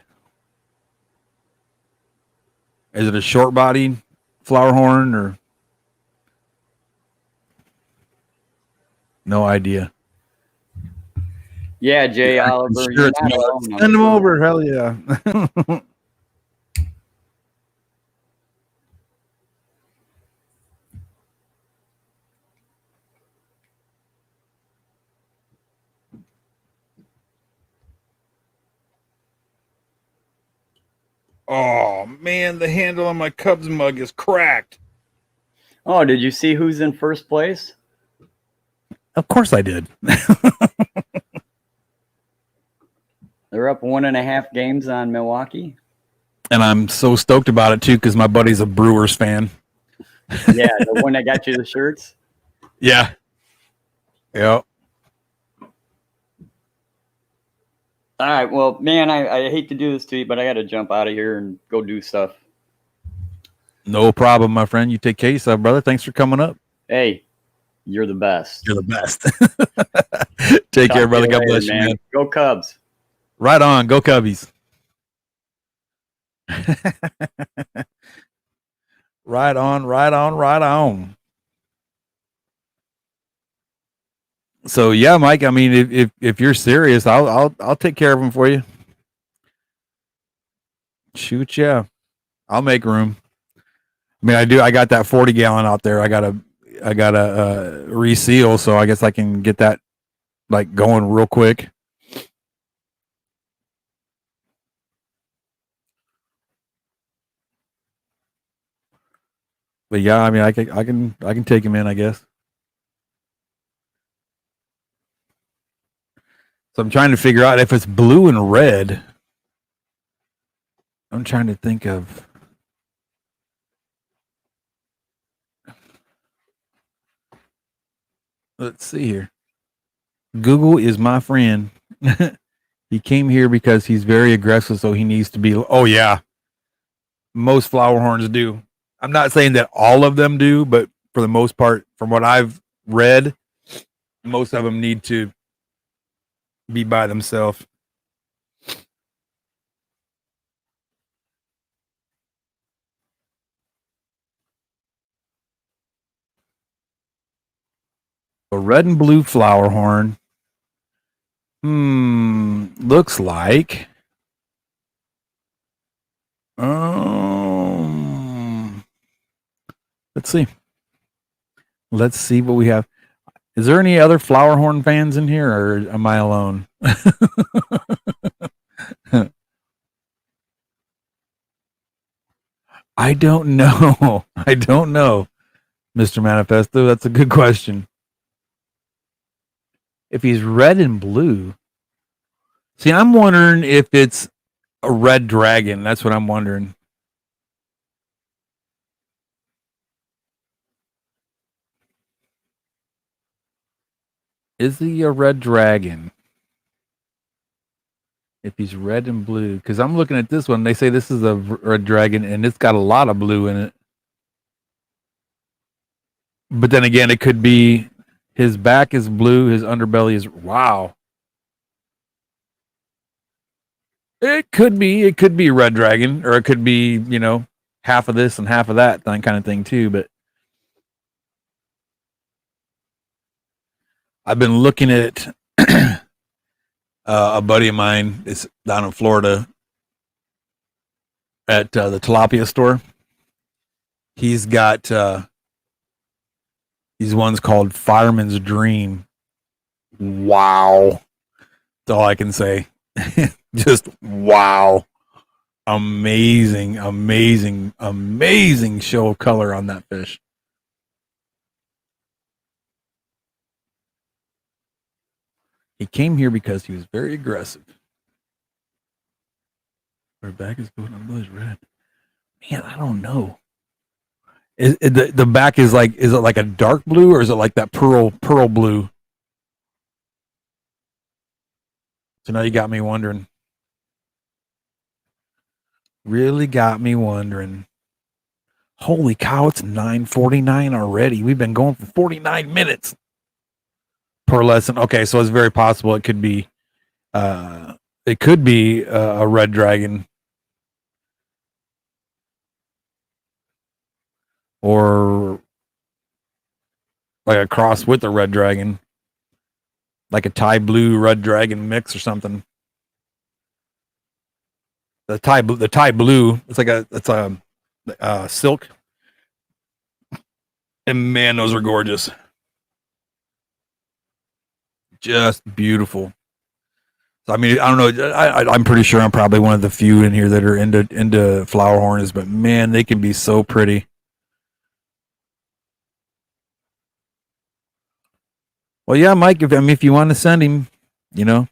Is it a short body flower horn or? No idea. Yeah, Jay Oliver. Sure, send them over. Hell yeah. Oh man, the handle on my Cubs mug is cracked. Oh, did you see who's in first place? Of course I did. They're up 1.5 games on Milwaukee. And I'm so stoked about it too because my buddy's a Brewers fan. Yeah, the one that got you the shirts. Yeah. Yep. All right. Well, man, I hate to do this to you, but I got to jump out of here and go do stuff. No problem, my friend. You take care of yourself, brother. Thanks for coming up. Hey, you're the best. You're the best. Take care, brother. God bless you, man. Go Cubs. Right on. Go Cubbies. Right on, right on, right on. So yeah, Mike. I mean, if you're serious, I'll take care of them for you. Shoot, yeah. I'll make room. I mean, I got that 40 gallon out there. I gotta reseal, so I guess I can get that like going real quick. But yeah, I mean, I can take him in, I guess. So I'm trying to figure out if it's blue and red. I'm trying to think of. Let's see here. Google is my friend. He came here because he's very aggressive, so he needs to be. Oh yeah, most flower horns do. I'm not saying that all of them do, but for the most part, from what I've read, most of them need to be by themselves. A red and blue flower horn. Looks like. Let's see. Let's see what we have. Is there any other flower horn fans in here, or am I alone? I don't know. I don't know, Mr. Manifesto. That's a good question. If he's red and blue, see, I'm wondering if it's a red dragon. That's what I'm wondering. Is he a red dragon? If he's red and blue, because I'm looking at this one, they say this is a red dragon, and it's got a lot of blue in it. But then again, it could be his back is blue, his underbelly is wow. It could be red dragon, or it could be, half of this and half of that kind of thing too. But I've been looking at a buddy of mine is down in Florida at the tilapia store. He's got these ones called Fireman's Dream. Wow. That's all I can say. Just wow. Amazing, amazing, amazing show of color on that fish. He came here because he was very aggressive. Her back is going on bluish red. Man, I don't know. The back is it like a dark blue, or is it like that pearl blue? So now you got me wondering. Really got me wondering. Holy cow, it's 9:49 already. We've been going for 49 minutes per lesson. Okay, so it's very possible it could be a red dragon, or like a cross with a red dragon, like a Thai blue red dragon mix or something. The Thai blue, it's a silk, and man, those are gorgeous, just beautiful. So I mean, I don't know. I'm pretty sure I'm probably one of the few in here that are into flower horns, but man, they can be so pretty. Well, yeah, Mike. If you want to send him, you know,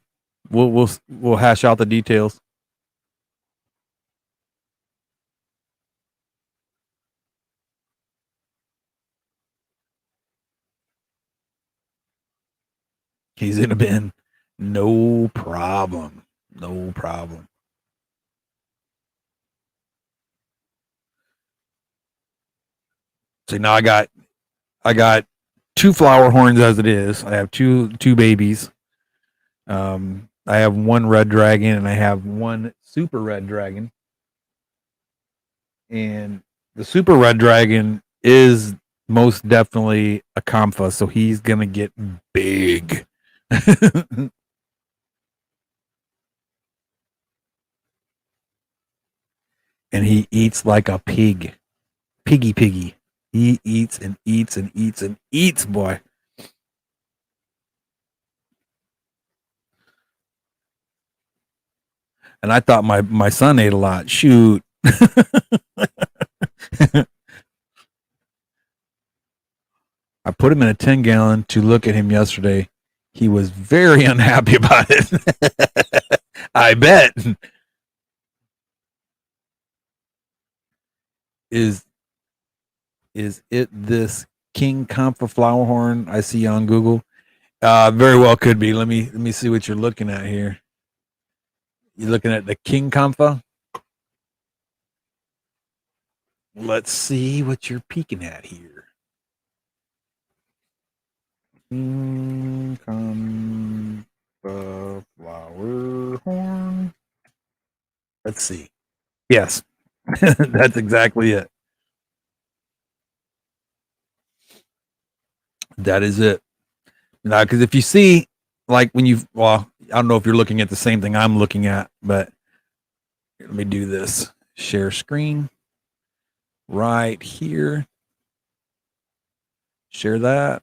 we'll hash out the details. He's in a bin. No problem. No problem. See, now I got 2 flower horns as it is. I have two babies. I have 1 red dragon and I have 1 super red dragon. And the super red dragon is most definitely a Kampfa, so he's gonna get big. And he eats like a pig. Piggy. He eats and eats and eats and eats, boy. And I thought my son ate a lot. Shoot. I put him in a 10-gallon to look at him yesterday. He was very unhappy about it. I bet. Is it this King Comfort flower horn I see on Google? Very well could be. Let me see what you're looking at here. You're looking at the King Comfa? Let's see what you're peeking at here. King Comfa flower horn. Let's see. Yes, that's exactly it. That is it. Now, because if you see, like when I don't know if you're looking at the same thing I'm looking at, but let me do this. Share screen right here. Share that.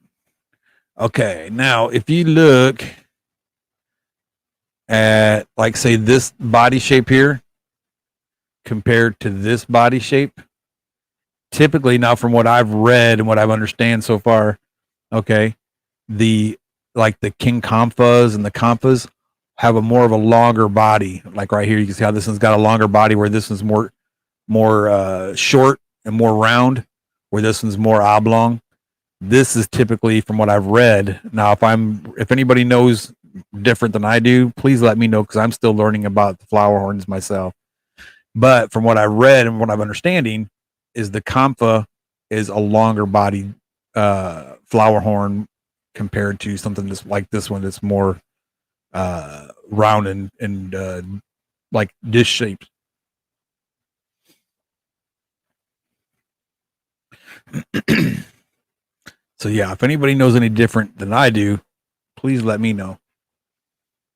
Okay, now if you look at, like, say, this body shape here compared to this body shape, typically, now from what I've read and what I've understand so far, okay, the King Comfas and the Comfas have a more of a longer body. Like right here, you can see how this one's got a longer body, where this one's more short and more round, where this one's more oblong. This is typically from what I've read. Now, if anybody knows different than I do, please let me know, because I'm still learning about the flower horns myself. But from what I read and what I'm understanding, is the Comfa is a longer body flower horn compared to something that's like this one, that's more round and like dish shaped. So yeah, if anybody knows any different than I do, please let me know.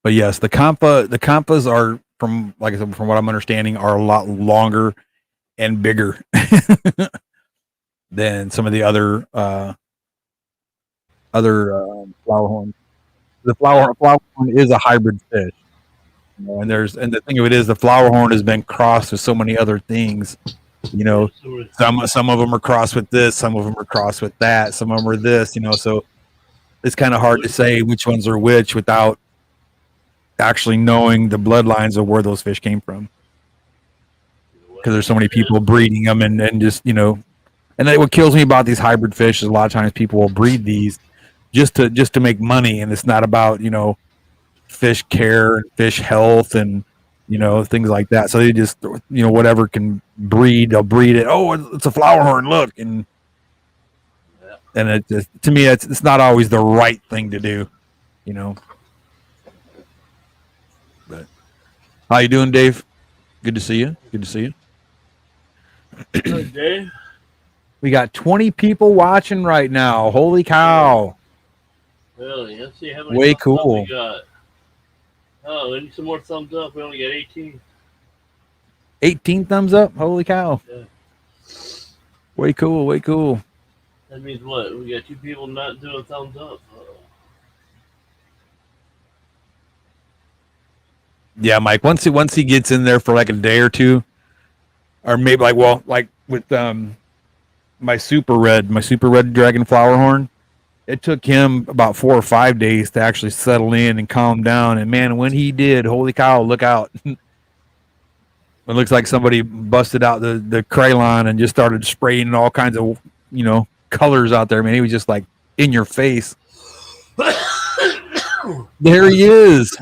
But yes, the Comfas are, from, like I said, from what I'm understanding, are a lot longer and bigger than some of the other flower horns. The flower horn is a hybrid fish, you know, and the thing of it is, the flower horn has been crossed with so many other things. You know, some of them are crossed with this, some of them are crossed with that, some of them are this. You know, so it's kind of hard to say which ones are which without actually knowing the bloodlines of where those fish came from, because there's so many people breeding them and just, you know. And what kills me about these hybrid fish is a lot of times people will breed these just to make money, and it's not about, you know, fish care, fish health, and, you know, things like that. So they just, you know, whatever can breed, they'll breed it. Oh, it's a flower horn, look, and it just, to me, it's not always the right thing to do, you know. But how you doing, Dave? Good to see you. Good to see you. Good, Dave. We got 20 people watching right now. Holy cow! Really? Let's see how many. Way cool. We got. Oh, we need some more thumbs up. We only got 18. 18 thumbs up. Holy cow! Yeah. Way cool. Way cool. That means what? We got 2 people not doing thumbs up. Yeah, Mike. Once he gets in there for like a day or two, or maybe like with my super red dragon flower horn. It took him about 4 or 5 days to actually settle in and calm down. And man, when he did, holy cow, look out. It looks like somebody busted out the crayon and just started spraying all kinds of, colors out there, man. He was just like in your face. There he is.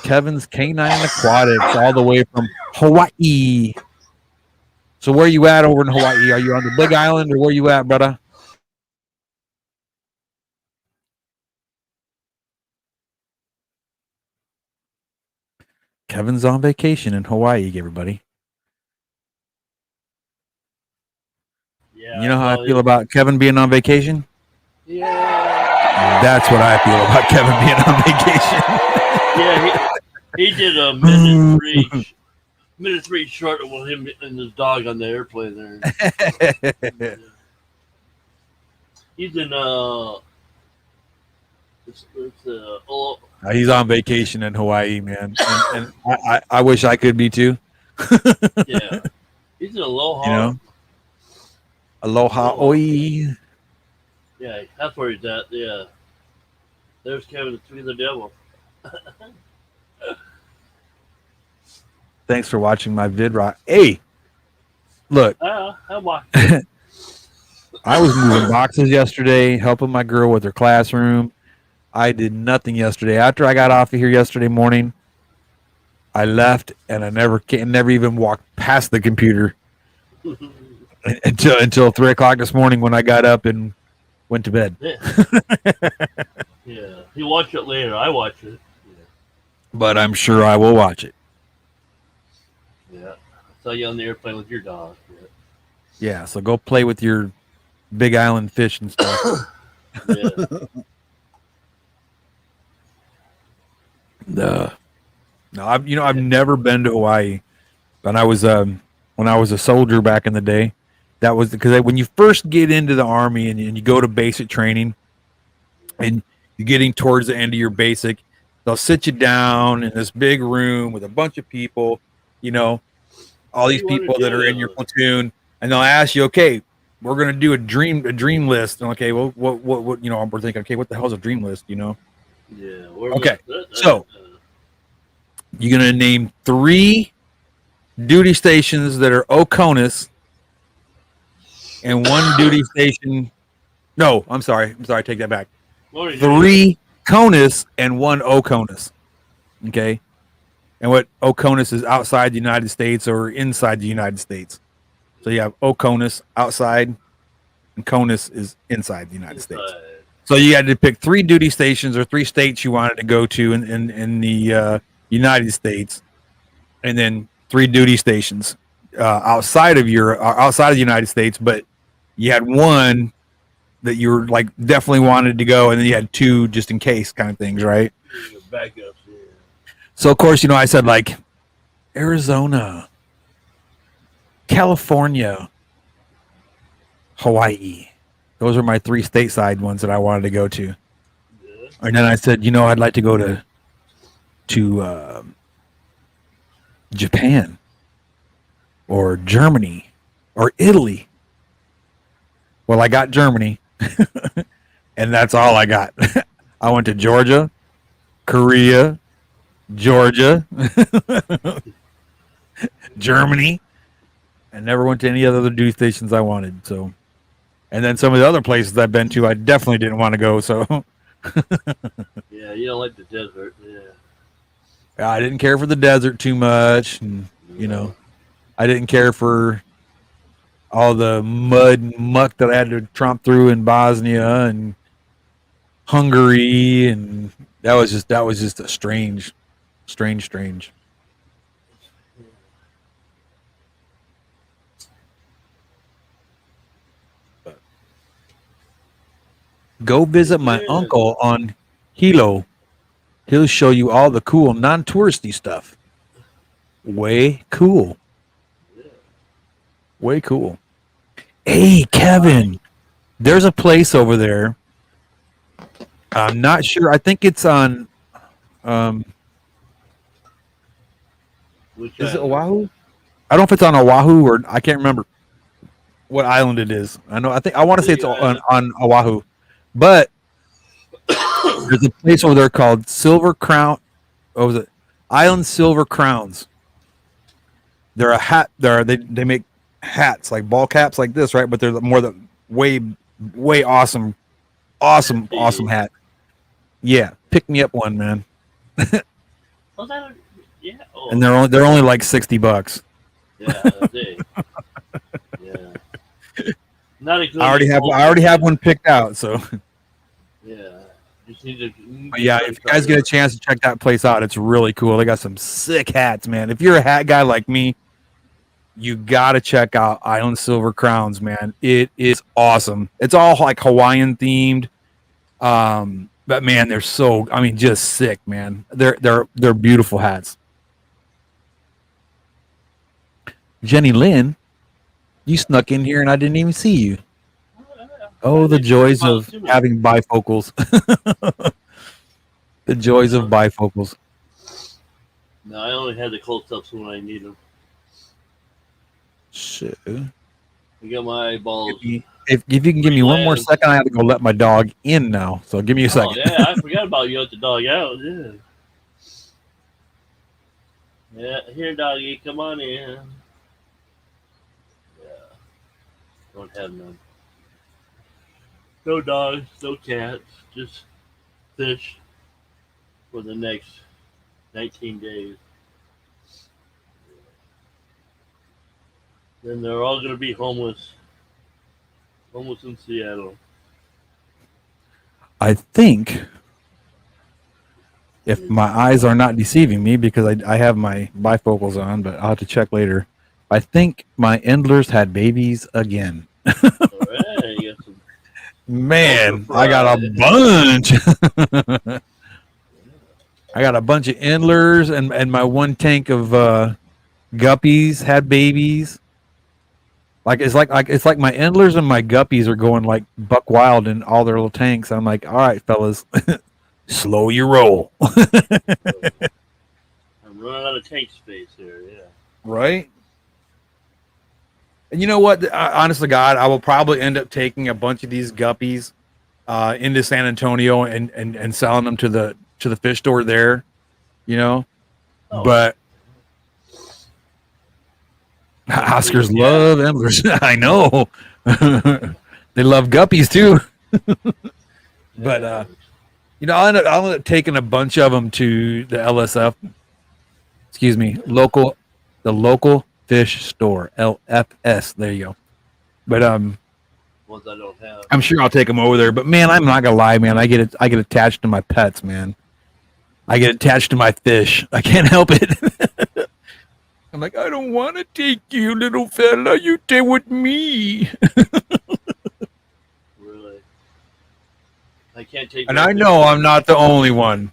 Kevin's Canine Aquatics, all the way from Hawaii. So where you at over in Hawaii? Are you on the Big Island or where you at, brother? Kevin's on vacation in Hawaii, everybody. Yeah, you know how I feel about Kevin being on vacation? Yeah. That's what I feel about Kevin being on vacation. Yeah, he did a minute three short with him and his dog on the airplane there. He's in he's on vacation in Hawaii, man, and I wish I could be too. Yeah, he's in Aloha. You know, Aloha, oi. Yeah, that's where he's at. Yeah, there's Kevin the devil. Thanks for watching my vid rock. Hey, look. I watched. I was moving boxes yesterday, helping my girl with her classroom. I did nothing yesterday. After I got off of here yesterday morning, I left and I never even walked past the computer until 3 o'clock this morning when I got up and went to bed. Yeah, you watch it later. I watch it. Yeah. But I'm sure I will watch it. Yeah, I saw you on the airplane with your dog. Yeah, so go play with your Big Island fish and stuff. Yeah. No, I've never been to Hawaii. When I was a soldier back in the day, that was because when you first get into the Army and you go to basic training, and you're getting towards the end of your basic, they'll sit you down in this big room with a bunch of people, all these people that are in your platoon, and they'll ask you, okay, we're gonna do a dream list. And okay, well, what we're thinking, okay, what the hell's a dream list, Yeah. Okay, so you're gonna name 3 duty stations that are Oconus, and 1 duty station. No, I'm sorry, take that back. 3 CONUS and 1 Oconus. Okay, and what Oconus is outside the United States or inside the United States. So you have Oconus outside, and CONUS is inside the United States. So you had to pick 3 duty stations or 3 states you wanted to go to in the United States, and then 3 duty stations outside of the United States. But you had 1 that you were like definitely wanted to go, and then you had 2 just in case kind of things, right? Backups, yeah. So of course, I said like Arizona, California, Hawaii. Those are my 3 stateside ones that I wanted to go to. Yeah. And then I said, I'd like to go to Japan or Germany or Italy. Well, I got Germany, and that's all I got. I went to Georgia, Korea, Georgia, Germany, and never went to any other duty stations I wanted. So, and then some of the other places I've been to, I definitely didn't want to go. So, Yeah, you don't like the desert. Yeah. I didn't care for the desert too much, and I didn't care for all the mud and muck that I had to tromp through in Bosnia and Hungary, and that was just a strange. Go visit my uncle on Hilo. He'll show you all the cool non-touristy stuff. Way cool. Way cool. Hey, Kevin, there's a place over there. I'm not sure. I think it's on Which Is it island? Oahu? I don't know if it's on Oahu or I can't remember what island it is. I want to say it's on Oahu, but there's a place over there called Silver Crown. What was it? Island Silver Crowns. They're a hat. They make hats like ball caps like this, right? But they're more the way awesome hat. Yeah, pick me up one, man. Oh, that, yeah. Oh, And they're only like $60. yeah. Yeah. Not including I already have one picked out. So Yeah. Just need to, but yeah, if you guys get a chance to check that place out, it's really cool. They got some sick hats, man. If you're a hat guy like me, you got to check out Island Silver Crowns, man. It is awesome. It's all like Hawaiian themed. But man, they're just sick, man. They're beautiful hats. Jenny Lynn, you snuck in here and I didn't even see you. Oh, the joys of having bifocals. The joys of bifocals. No, I only had the close ups when I need them. Shit. I got my eyeballs. If you can give me one more second, I have to go let my dog in now. So give me a second. Yeah, I forgot about you at the dog out. Yeah. Yeah, here, doggy, come on in. Yeah. Don't have none. No dogs, no cats, just fish for the next 19 days. Then they're all going to be homeless. Homeless in Seattle. I think, if my eyes are not deceiving me, because I have my bifocals on, but I'll have to check later. I think my Endlers had babies again. All right, you got some. Man, I got a bunch. I got a bunch of Endlers, and my one tank of guppies had babies. It's like my Endlers and my guppies are going like buck wild in all their little tanks. I'm like, all right, fellas, slow your roll. I'm running out of tank space here. Yeah. Right. And you know what? Honest to God, I will probably end up taking a bunch of these guppies into San Antonio and selling them to the fish store there. You know, but Oscars love Endlers. I know. They love guppies too. But I'll end up taking a bunch of them to the LSF. Excuse me, the local fish store, LFS. There you go. But ones I don't have. I'm sure I'll take them over there. But man, I'm not gonna lie, man. I get attached to my pets, man. I get attached to my fish. I can't help it. I'm like, I don't want to take you, little fella. You stay with me. Really? I can't take. And I know I'm not the only one.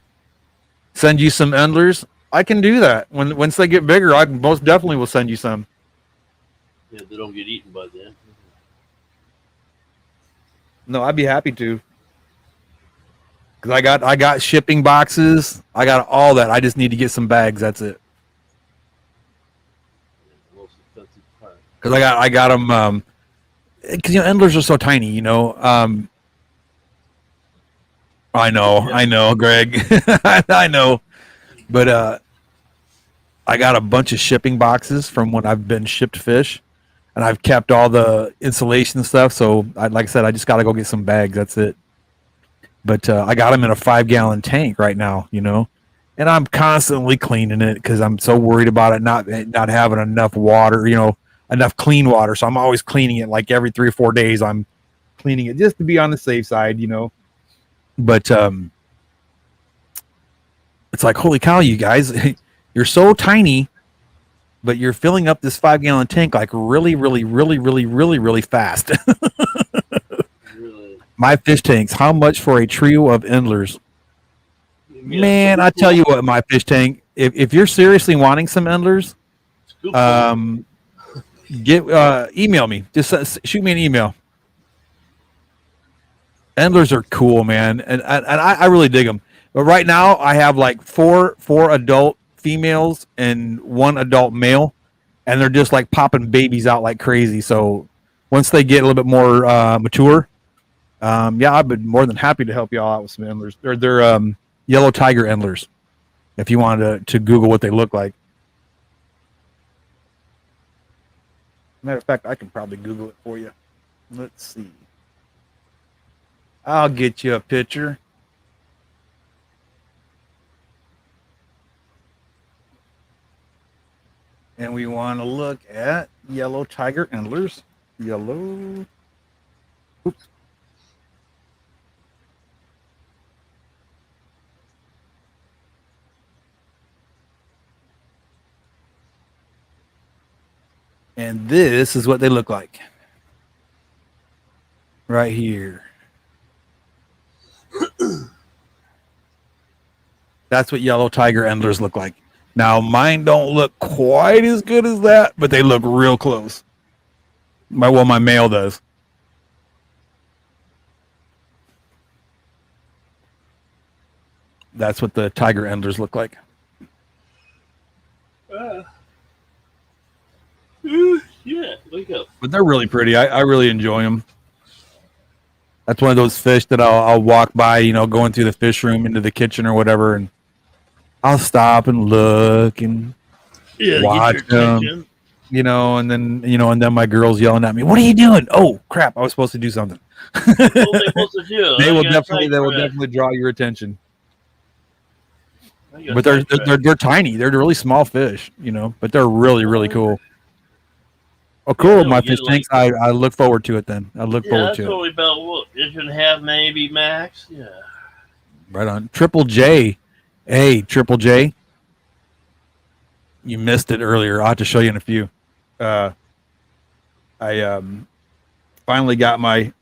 Send you some Endlers. I can do that. Once they get bigger, I most definitely will send you some. Yeah, they don't get eaten by then. No, I'd be happy to. Cause I got shipping boxes. I got all that. I just need to get some bags. That's it. Because I got them. Because Endlers are so tiny. I know, Greg. I know, but I got a bunch of shipping boxes from when I've been shipped fish, and I've kept all the insulation stuff. So, like I said, I just got to go get some bags. That's it. But I got them in a 5-gallon tank right now, and I'm constantly cleaning it because I'm so worried about it not having enough water, enough clean water. So I'm always cleaning it like every 3 or 4 days. I'm cleaning it just to be on the safe side, But it's like, holy cow, you guys, you're so tiny, but you're filling up this 5-gallon tank like really, really, really, really, really, really fast. Really? My fish tanks, how much for a trio of Endlers? Man, I tell you what, my fish tank, if you're seriously wanting some Endlers, email me. Just shoot me an email. Endlers are cool, man, and I really dig them. But right now, I have like four adult females and 1 adult male, and they're just like popping babies out like crazy. So once they get a little bit more mature, I've been more than happy to help y'all out with some endlers. They're yellow tiger endlers. If you wanted to Google what they look like. Matter of fact, I can probably Google it for you. Let's see. I'll get you a picture. And we want to look at yellow tiger endlers. Yellow. Oops. And this is what they look like. Right here. That's what yellow tiger endlers look like. Now, mine don't look quite as good as that, but they look real close. My male does. That's what the tiger endlers look like. Yeah, wake up. But they're really pretty. I really enjoy them. That's one of those fish that I'll walk by, going through the fish room into the kitchen or whatever, and I'll stop and look and watch them. And then my girl's yelling at me, "What are you doing?" Oh crap! I was supposed to do something. What are they supposed to do? They will definitely draw your attention. But they're tiny. They're really small fish, but they're really, really cool. Oh, cool. My fish tanks. I look forward to it then. I look forward to it. That's only about what, 1.5 maybe max. Yeah. Right on. Triple J. Hey, Triple J. You missed it earlier. I'll have to show you in a few. I finally got my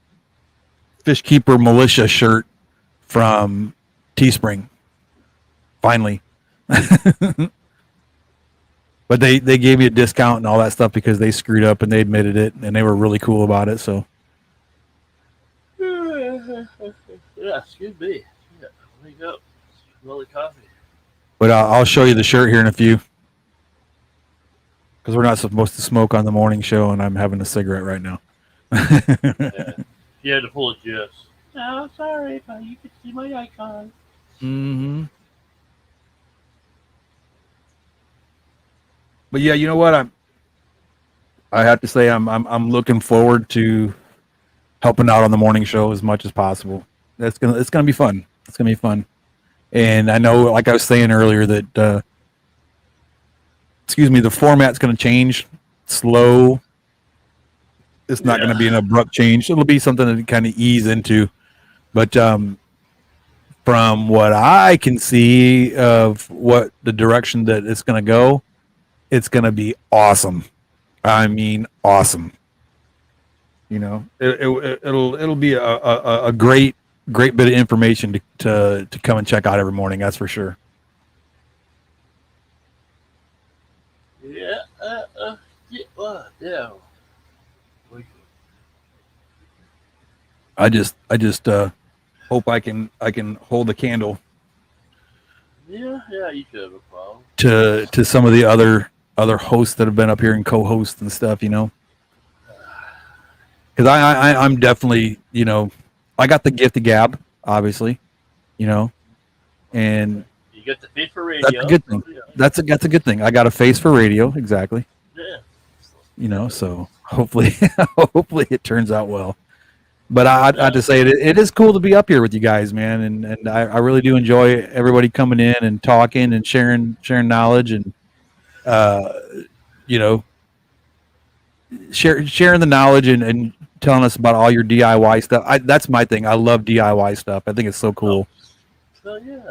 Fish Keeper Militia shirt from Teespring. Finally. But they gave me a discount and all that stuff because they screwed up and they admitted it and they were really cool about it. So yeah, excuse me. Yeah, wake up. Smell the coffee. But I'll show you the shirt here in a few because we're not supposed to smoke on the morning show and I'm having a cigarette right now. Yeah. You had to pull a Jess. No, sorry, but you can see my icon. Mm-hmm. But yeah, you know what? I have to say I'm looking forward to helping out on the morning show as much as possible. It's gonna be fun. It's gonna be fun. And I know, like I was saying earlier, that the format's gonna change slow. It's not gonna be an abrupt change. It'll be something to kind of ease into. But from what I can see of what the direction that it's gonna go, it's going to be awesome. I mean, awesome. It'll be a great bit of information to come and check out every morning. That's for sure. Yeah. Yeah. I just hope I can hold the candle. Yeah, you should have a problem. To some of the other hosts that have been up here and co-hosts and stuff, because I'm definitely, I got the gift of gab, obviously, and you get the face for radio. That's a good thing. That's a good thing. I got a face for radio, exactly. Yeah. So hopefully it turns out well. But I have to say it is cool to be up here with you guys, man, and I really do enjoy everybody coming in and talking and sharing knowledge and sharing the knowledge and telling us about all your DIY stuff. That's my thing. I love DIY stuff. I think it's so cool. So yeah,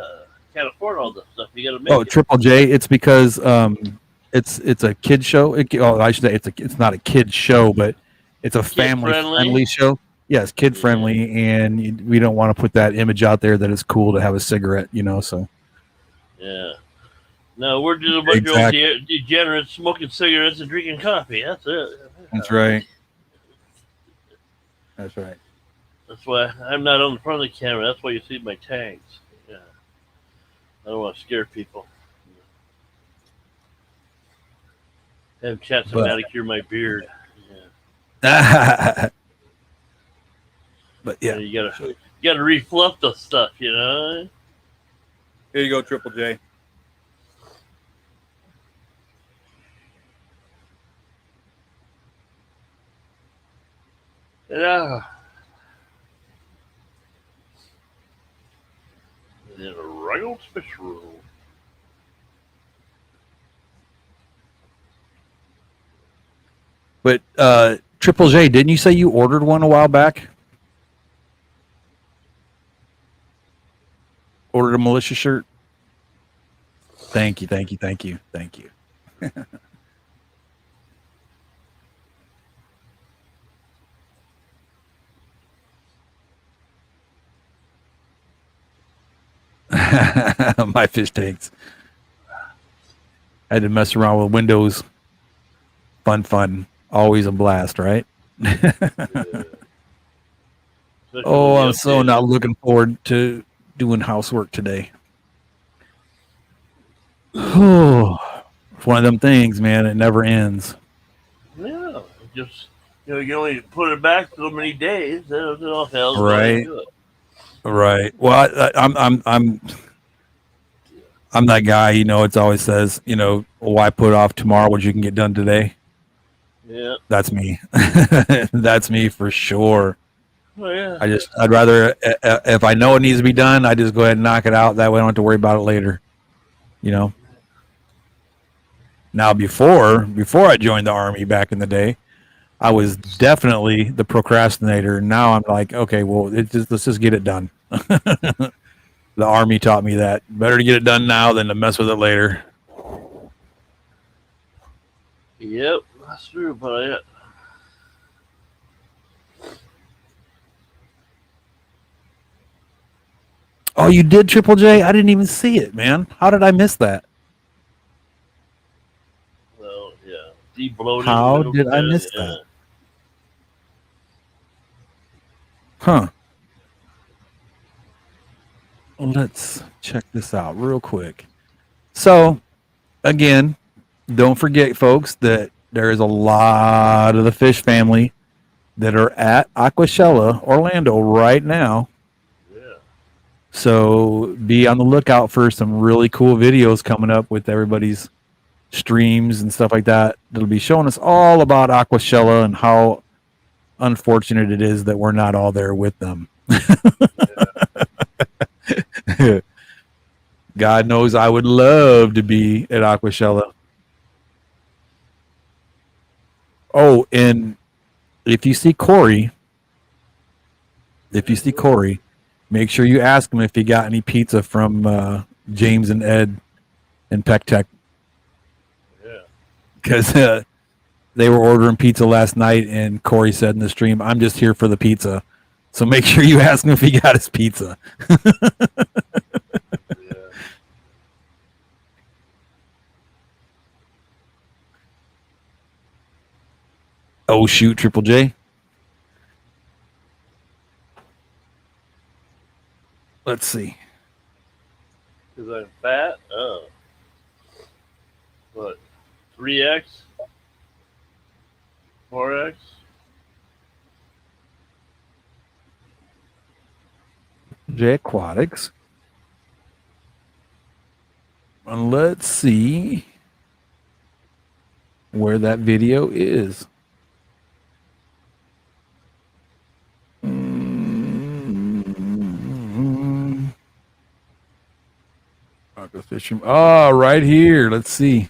can't afford all this stuff. You got to make it. Triple J. It's because it's a kid show. I should say it's not a kid show, but it's a family friendly show. Yes, kid friendly, and we don't want to put that image out there that it's cool to have a cigarette, So yeah. No, we're just a bunch of degenerates smoking cigarettes and drinking coffee. That's it. That's right. That's right. That's why I'm not on the front of the camera. That's why you see my tanks. Yeah. I don't want to scare people. Have chats to But- manicure my beard. Yeah. But yeah, You gotta refluff the stuff, you know. here you go, Triple J. Yeah. In a Reynolds fish roll. But Triple J, didn't you say you ordered one a while back? Ordered a militia shirt? Thank you, thank you, thank you, thank you. My fish tanks. I had to mess around with Windows. Fun. Always a blast, right? Oh, I'm so not looking forward to doing housework today. Oh, it's one of them things, man. It never ends. Yeah, just you can only put it back so many days. Then all hell's Right. going to it. Right. Well, I'm that guy. You know, it always says, you know, why put off tomorrow what you can get done today? Yeah. That's me. That's me for sure. Oh yeah. I'd rather, if I know it needs to be done, I just go ahead and knock it out. That way I don't have to worry about it later. You know? Now, before I joined the Army back in the day, I was definitely the procrastinator. Now I'm like, okay, well, let's just get it done. The Army taught me that. Better to get it done now than to mess with it later. Yep, that's true, but yeah. Oh, you did, Triple J? I didn't even see it, man. How did I miss that? Well, yeah. Debloated. How did I miss that? Huh. Let's check this out real quick. So, again, don't forget, folks, that there is a lot of the fish family that are at Aquashella, Orlando right now. Yeah. So be on the lookout for some really cool videos coming up with everybody's streams and stuff like that. That'll be showing us all about Aquashella and how unfortunate it is that we're not all there with them. God knows I would love to be at Aquashella. Oh, and if you see Corey, make sure you ask him if he got any pizza from James and Ed and Peck Tech. Yeah. Because they were ordering pizza last night, and Corey said in the stream, "I'm just here for the pizza." So make sure you ask him if he got his pizza. Yeah. Oh shoot, Triple J. Let's see. Because I'm fat? Oh. What? 3X? 4X? J Aquatics. And let's see where that video is. Oh, right here. Let's see.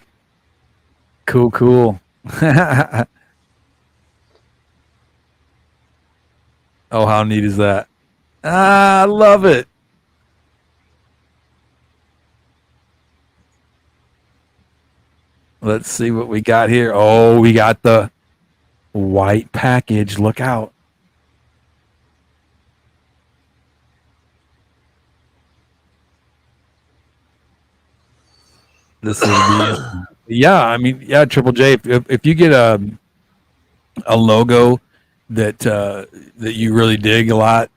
Cool. Oh, how neat is that? I love it. Let's see what we got here. Oh, we got the white package. Look out. This is the, yeah, I mean, yeah, Triple J, if you get a logo that that you really dig a lot,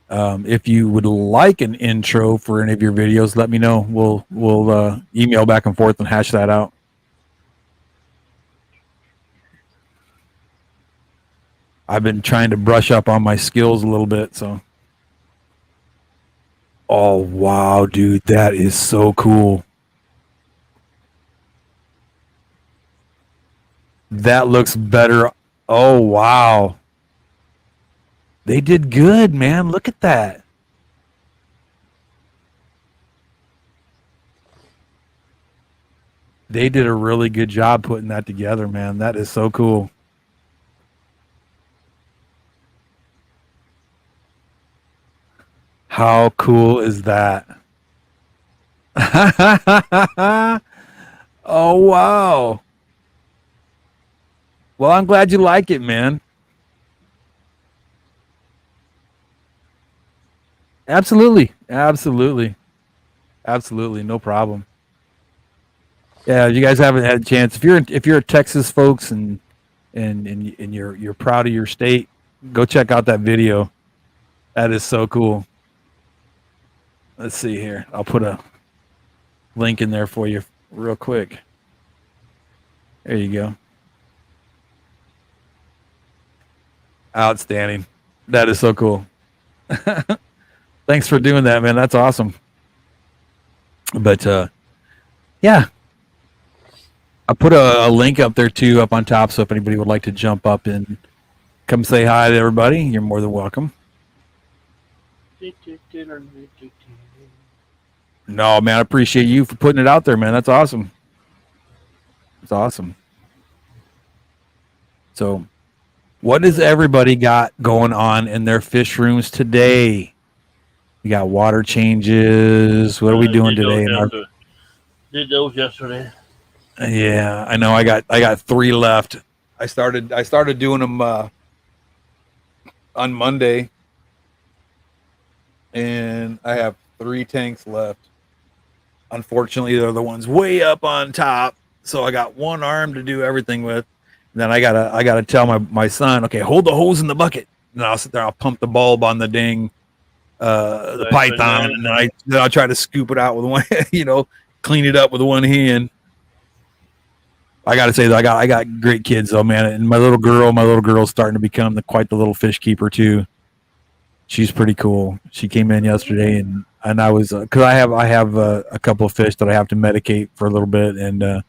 if you would like an intro for any of your videos, let me know. We'll email back and forth and hash that out. I've been trying to brush up on my skills a little bit. So, oh wow, dude, that is so cool. That looks better. Oh wow, they did good, man. Look at that. They did a really good job putting that together, man. That is so cool. How cool is that? Oh, wow. Well, I'm glad you like it, man. Absolutely. Absolutely. Absolutely. No problem. Yeah, you guys haven't had a chance. If you're a Texas folks and you're proud of your state, go check out that video. That is so cool. Let's see here. I'll put a link in there for you real quick. There you go. Outstanding. That is so cool. Thanks for doing that, man. That's awesome. But yeah. I put a link up there too, up on top, so if anybody would like to jump up and come say hi to everybody, you're more than welcome. No, man, I appreciate you for putting it out there, man. That's awesome. It's awesome. So, what does everybody got going on in their fish rooms today? We got water changes. What are we doing today? Did those yesterday. Yeah, I know. I got 3 left. I started doing them on Monday, and I have 3 tanks left. Unfortunately, they're the ones way up on top, so I got 1 arm to do everything with. And then I gotta tell my son, okay, hold the hose in the bucket, and I'll sit there. I'll pump the bulb on the dang the python, and then I'll try to scoop it out with one, clean it up with one hand. I got to say that I got great kids though, man. And my little girl's starting to become quite the little fish keeper too. She's pretty cool. She came in yesterday, and I was because I have a couple of fish that I have to medicate for a little bit, and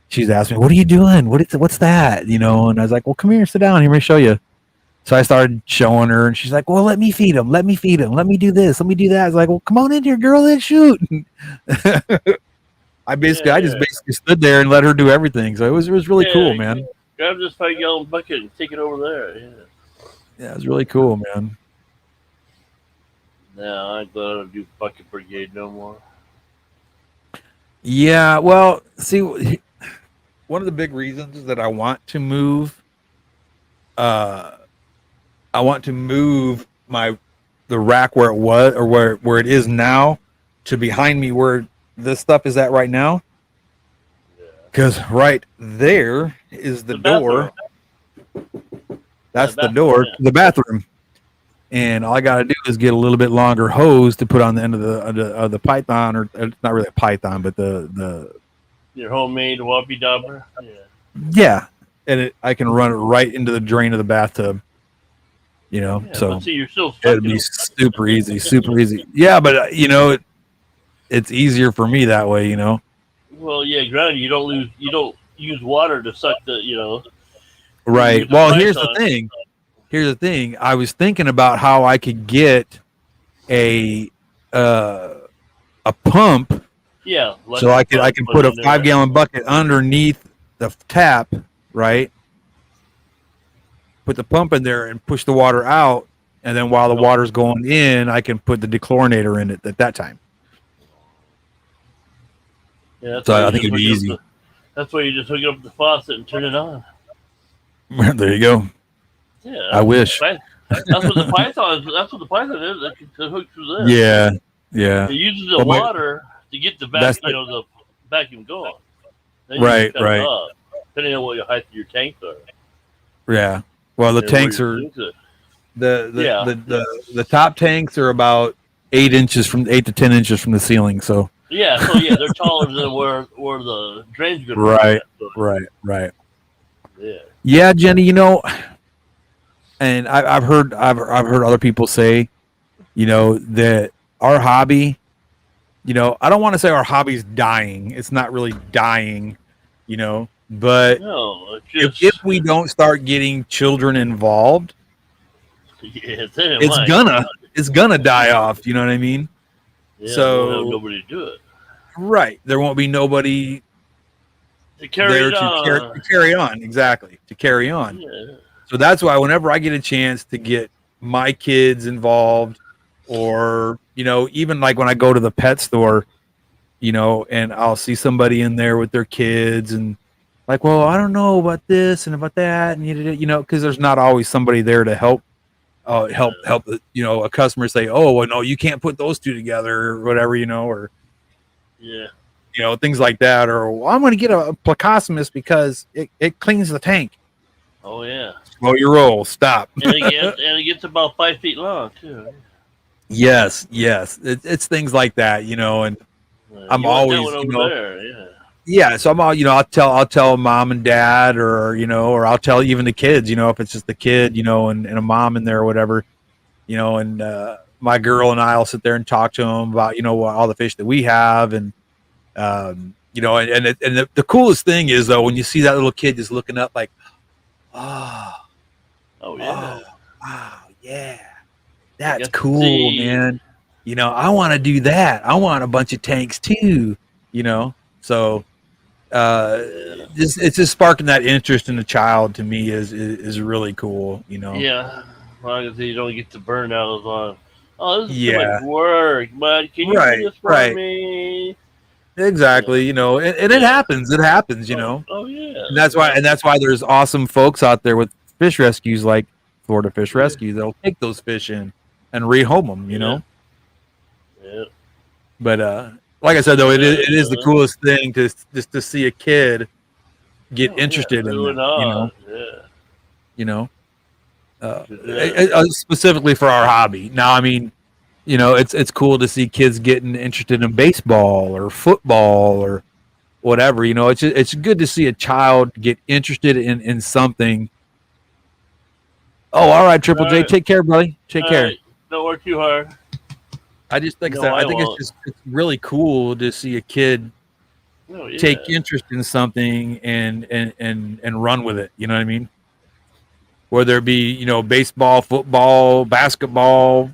she's asked me, "What are you doing? What's that?" And I was like, "Well, come here, sit down. Here, let me show you." So I started showing her, and she's like, "Well, let me feed them. Let me feed them. Let me do this. Let me do that." I was like, "Well, come on in here, girl. Let's shoot." I just basically stood there and let her do everything. So it was really cool, man. Grab this 5-gallon bucket and take it over there. Yeah, it was really cool, man. No, I don't do bucket brigade no more. Yeah, well, see, one of the big reasons that I want to move, the rack where it was or where it is now to behind me where this stuff is at right now, because right there is the door. That's the door to the bathroom, and all I got to do is get a little bit longer hose to put on the end of the python, or it's not really a python, but your homemade wobbly dobber. Yeah, and I can run it right into the drain of the bathtub. So see, you're still it'd be super easy. Yeah, but it's easier for me that way, Well, yeah, granted, you don't use water to suck the, Right. Well, here's the thing. I was thinking about how I could get a pump. Yeah. So I can put a 5-gallon bucket underneath the tap, right? Put the pump in there and push the water out, and then while the water's going in, I can put the dechlorinator in it at that time. Yeah, so I think it'd be easy. That's why you just hook up the faucet and turn it on. There you go. Yeah, I wish. That's what the python is. That's what the python is. That can hook through this. Yeah. It uses the water to get the the vacuum going. Then right. Up, depending on what your height of your tanks are. Yeah. Well, the tanks are the top tanks are about 8 to 10 inches from the ceiling. So they're taller than where the drain's going to be. Right. Yeah. Yeah, Jenny, and I've heard other people say, you know, that our hobby, you know, I don't want to say our hobby's dying. It's not really dying, you know, but No, it's if just we don't start getting children involved, yeah, they it's might. gonna die off. You know what I mean? Yeah, So won't have nobody to do it. right, there won't be nobody To carry there it on. to carry on. Exactly, to carry on. Yeah. So that's why whenever I get a chance to get my kids involved, or you know, even like when I go to the pet store, you know, and I'll see somebody in there with their kids and like, well, I don't know about this and about that, and you know, because there's not always somebody there to help, you know, a customer say, oh, well, no, you can't put those two together or whatever, you know, or Yeah. you know, things like that, or well, I'm going to get a Placostomus because it cleans the tank. Oh yeah. Slow your roll, stop. And it gets about 5 feet long too. Yes, it's things like that, you know, and I'm You want that always, one you over know, there, yeah. yeah, so I'm all, you know, I'll tell mom and dad, or you know, or I'll tell even the kids, you know, if it's just the kid, you know, and a mom in there or whatever, you know, and my girl and I'll sit there and talk to them about, you know, all the fish that we have, and you know, and the coolest thing is though when you see that little kid just looking up like, oh, Oh yeah. wow, yeah, that's Get to cool, see. man. You know, I want to do that. I want a bunch of tanks too, you know, so it's just sparking that interest in the child to me is really cool, you know. Yeah. As long as you don't get to burn out as long. Oh, this is too Yeah, much work, but can you do this for me? exactly, you know, and it happens, you know, Oh yeah. and that's why there's awesome folks out there with fish rescues like Florida Fish Rescue that'll take those fish in and rehome them, you know. Yeah. But like I said though, it is the coolest thing to just to see a kid get interested in that, you know. Yeah. You know, specifically for our hobby. Now, I mean, you know, it's cool to see kids getting interested in baseball or football or whatever. You know, it's good to see a child get interested in something. Oh, all right, Triple J, take care, buddy. Take care. Right. Don't work too hard. I just like I said, I think it's really cool to see a kid take interest in something and run with it. You know what I mean? Whether it be, you know, baseball, football, basketball,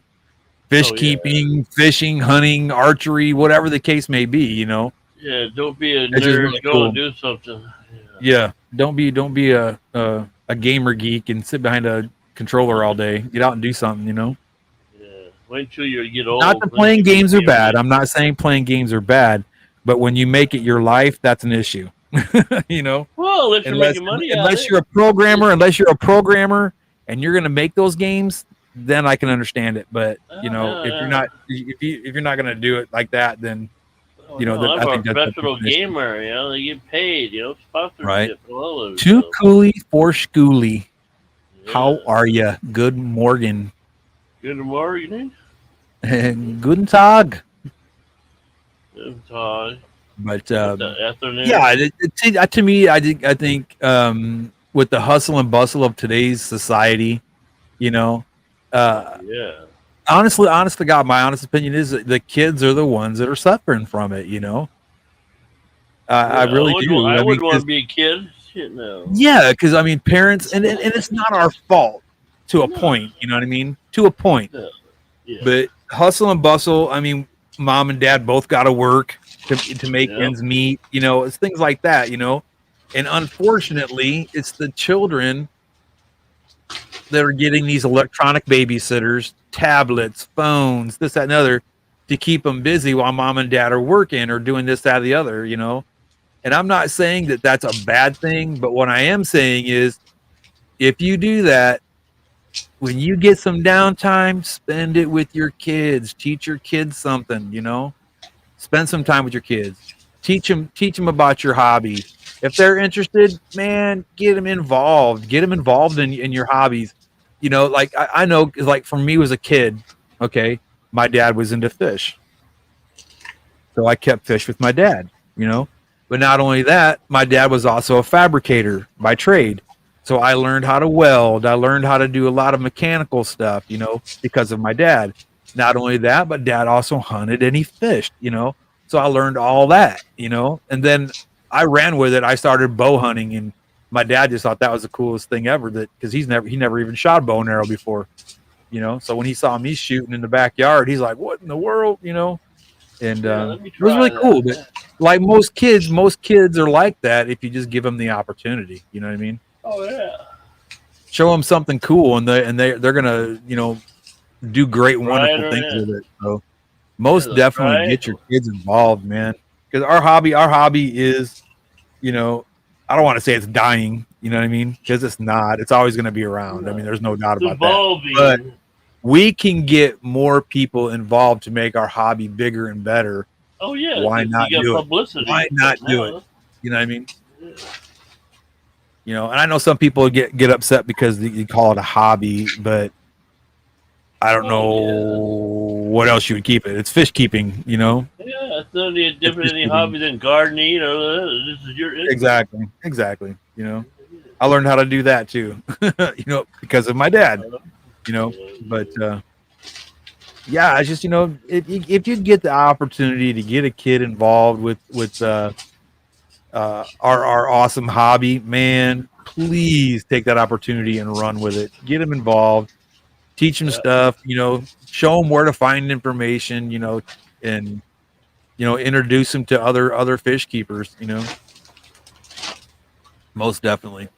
fish keeping, fishing, hunting, archery, whatever the case may be, you know. Yeah, don't be a It's just nerd. really Go cool. and do something. Yeah, don't be a gamer geek and sit behind a controller all day. Get out and do something, you know. Yeah, wait until you get old. Not that playing games are bad. I'm not saying playing games are bad, but when you make it your life, that's an issue. You know. Well, if you're making money unless you're a programmer, and you're going to make those games, then I can understand it. But you know, if you're not going to do it like that, then you know, I'm I think a that's professional gamer. You know, they get paid. You know, sponsorship. Right. All Too coolie for schoolie. Yeah. How are you? Good morning. Good morning. Guten Tag. Good Tag. But yeah, to me, I think with the hustle and bustle of today's society, you know, honest to God, my honest opinion is that the kids are the ones that are suffering from it. You know, I really do. I wouldn't want to be a kid. Shit, no. Yeah, because I mean, parents, and it's not our fault to a point. You know what I mean? To a point. Yeah. But hustle and bustle. I mean, mom and dad both got to work to make ends meet, you know, it's things like that, you know, and unfortunately it's the children that are getting these electronic babysitters, tablets, phones, this, that, and other to keep them busy while mom and dad are working or doing this, that, or the other, you know. And I'm not saying that that's a bad thing, but what I am saying is if you do that, when you get some downtime, spend it with your kids, teach your kids something, you know. Spend some time with your kids. Teach them about your hobby. If they're interested, man, get them involved. Get them involved in your hobbies. You know, like I know, like for me as a kid, okay, my dad was into fish, so I kept fish with my dad. You know, but not only that, my dad was also a fabricator by trade. So I learned how to weld. I learned how to do a lot of mechanical stuff, because of my dad. Not only that, but dad also hunted and he fished, So I learned all that, and then I ran with it. I started bow hunting, and my dad just thought that was the coolest thing ever. That because he never even shot a bow and arrow before, So when he saw me shooting in the backyard, he's like, "What in the world?" And Let me it was try really that. cool. But like most kids are like that if you just give them the opportunity. You know what I mean? Oh yeah. Show them something cool, and they're gonna do great, wonderful things with it. So most definitely get your kids involved, man. Because our hobby is, I don't want to say it's dying. You know what I mean? Because it's not. It's always going to be around. I mean, there's no doubt about that. But we can get more people involved to make our hobby bigger and better. Oh yeah. Why not do publicity. it? Why not do it? You know what I mean? And I know some people get upset because you call it a hobby, but I don't know what else you would keep it. It's fish keeping, Yeah, it's not any different any hobby than gardening or this is your exactly. I learned how to do that too, because of my dad, but yeah, it's just, if you get the opportunity to get a kid involved with our awesome hobby, man, please take that opportunity and run with it. Get them involved, teach them stuff, show them where to find information, and introduce them to other fish keepers, most definitely.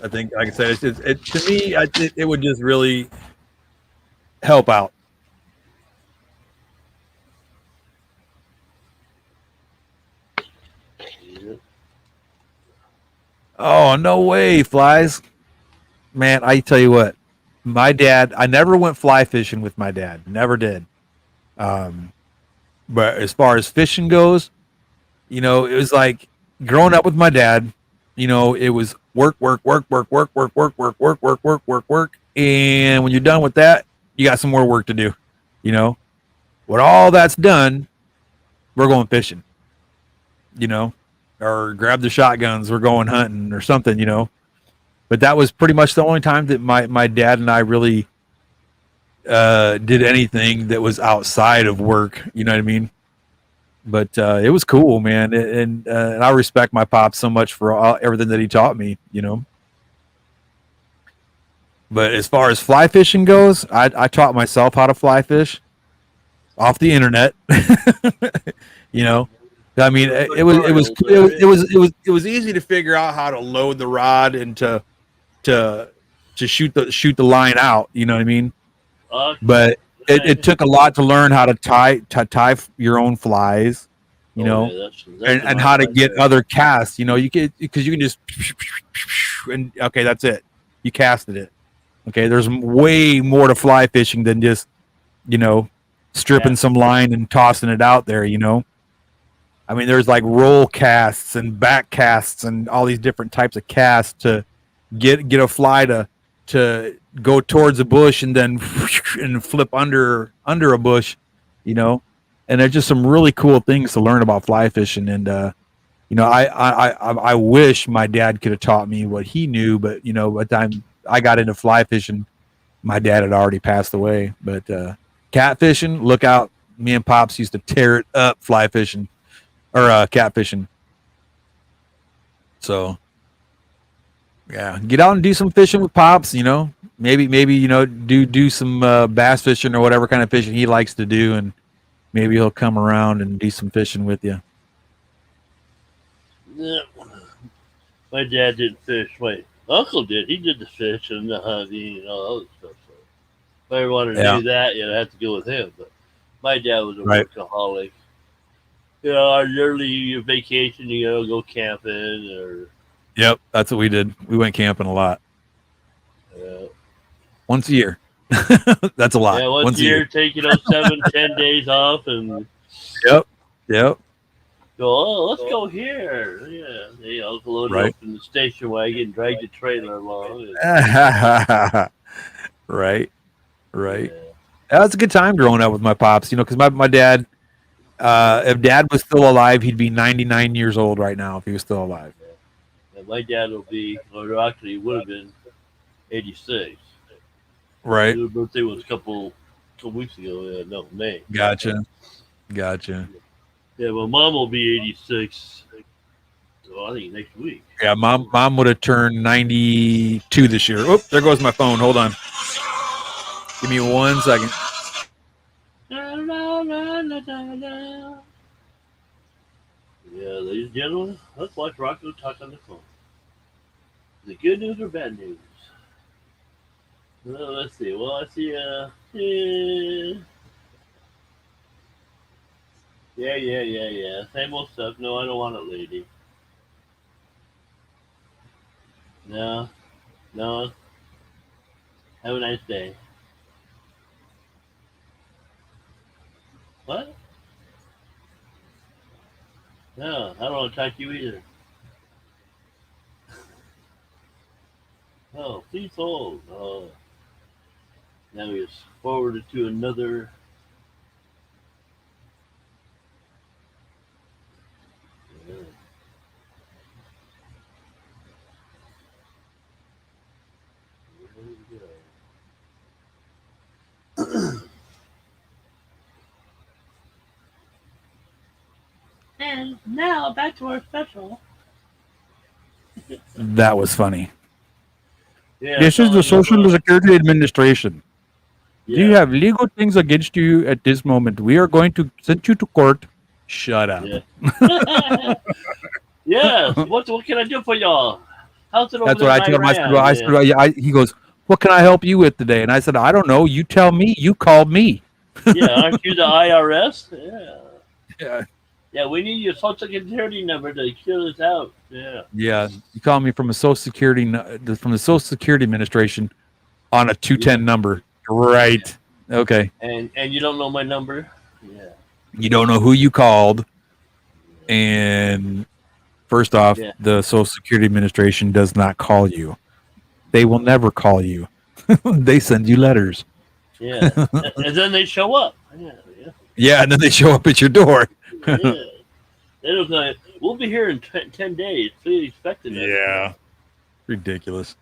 I think, like I said, to me, it would just really help out. Oh, no way, flies. Man, I tell you what, my dad, I never went fly fishing with my dad. Never did. But as far as fishing goes, it was like growing up with my dad, it was work. And when you're done with that, you got some more work to do. When all that's done, we're going fishing, or grab the shotguns, we're going hunting or something, But that was pretty much the only time that my dad and I really did anything that was outside of work. You know what I mean? But it was cool, man, and I respect my pops so much for everything that he taught me. But as far as fly fishing goes, I taught myself how to fly fish off the internet. I mean, it was easy to figure out how to load the rod and to shoot the line out. You know what I mean? But it took a lot to learn how to tie your own flies, and how to get other casts. You can just and okay, that's it. You casted it. Okay, there's way more to fly fishing than just stripping some line and tossing it out there. I mean, there's like roll casts and back casts and all these different types of casts to get a fly to go towards a bush and then and flip under a bush, and there's just some really cool things to learn about fly fishing. And I wish my dad could have taught me what he knew, but by the time I got into fly fishing, my dad had already passed away. But catfishing, look out! Me and Pops used to tear it up fly fishing or catfishing. So yeah, get out and do some fishing with Pops. Maybe do some bass fishing or whatever kind of fishing he likes to do, and maybe he'll come around and do some fishing with you. Yeah. My dad didn't fish. My uncle did. He did the fish and the hunting and all that stuff. So if I ever wanted to do that, I'd have to go with him. But my dad was a workaholic. Our yearly vacation, go camping or. Yep, that's what we did. We went camping a lot. Once a year. That's a lot. Yeah, once a year, take 7-10 days off and. Yep. Go, let's go here. Yeah, I'll load it up in the station wagon, drag the trailer along. Right. Yeah. That was a good time growing up with my pops, because my dad, if dad was still alive, he'd be 99 years old right now if he was still alive. And my dad will be, or actually would have been, 86. Right. His birthday was a couple weeks ago. No, May. Gotcha. Yeah, my mom will be 86. So I think next week. Yeah, mom would have turned 92 this year. Oh, there goes my phone. Hold on. Give me 1 second. Yeah, ladies and gentlemen, let's watch Rocco talk on the phone. Is it good news or bad news? Well, let's see. Well, I see. Yeah. Same old stuff. No, I don't want it, lady. No. Have a nice day. What? No, I don't want to talk to you either. Oh, please hold. Oh. Now he is forwarded to another. Yeah. Where did he go? And now back to our special. That was funny. Yeah, This is the Social Security Administration. Do you have legal things against you at this moment? We are going to send you to court. Shut up. Yeah. Yes. What can I do for y'all? How's it over That's there what I in told him. Iran? He goes, what can I help you with today? And I said, I don't know. You tell me. You called me. Yeah, aren't you the IRS? Yeah. Yeah. Yeah, we need your social security number to fill this out. Yeah. Yeah. You called me from a Social Security, from the Social Security Administration on a 210 number. Right. Okay. And you don't know my number? Yeah. You don't know who you called. And first off, Yeah. the Social Security Administration does not call you. They will never call you. They send you letters. Yeah. And then they show up. Yeah. Yeah, and then they show up at your door. Yeah. They don't go, we'll be here in 10 days. Please expect it. Yeah. Ridiculous.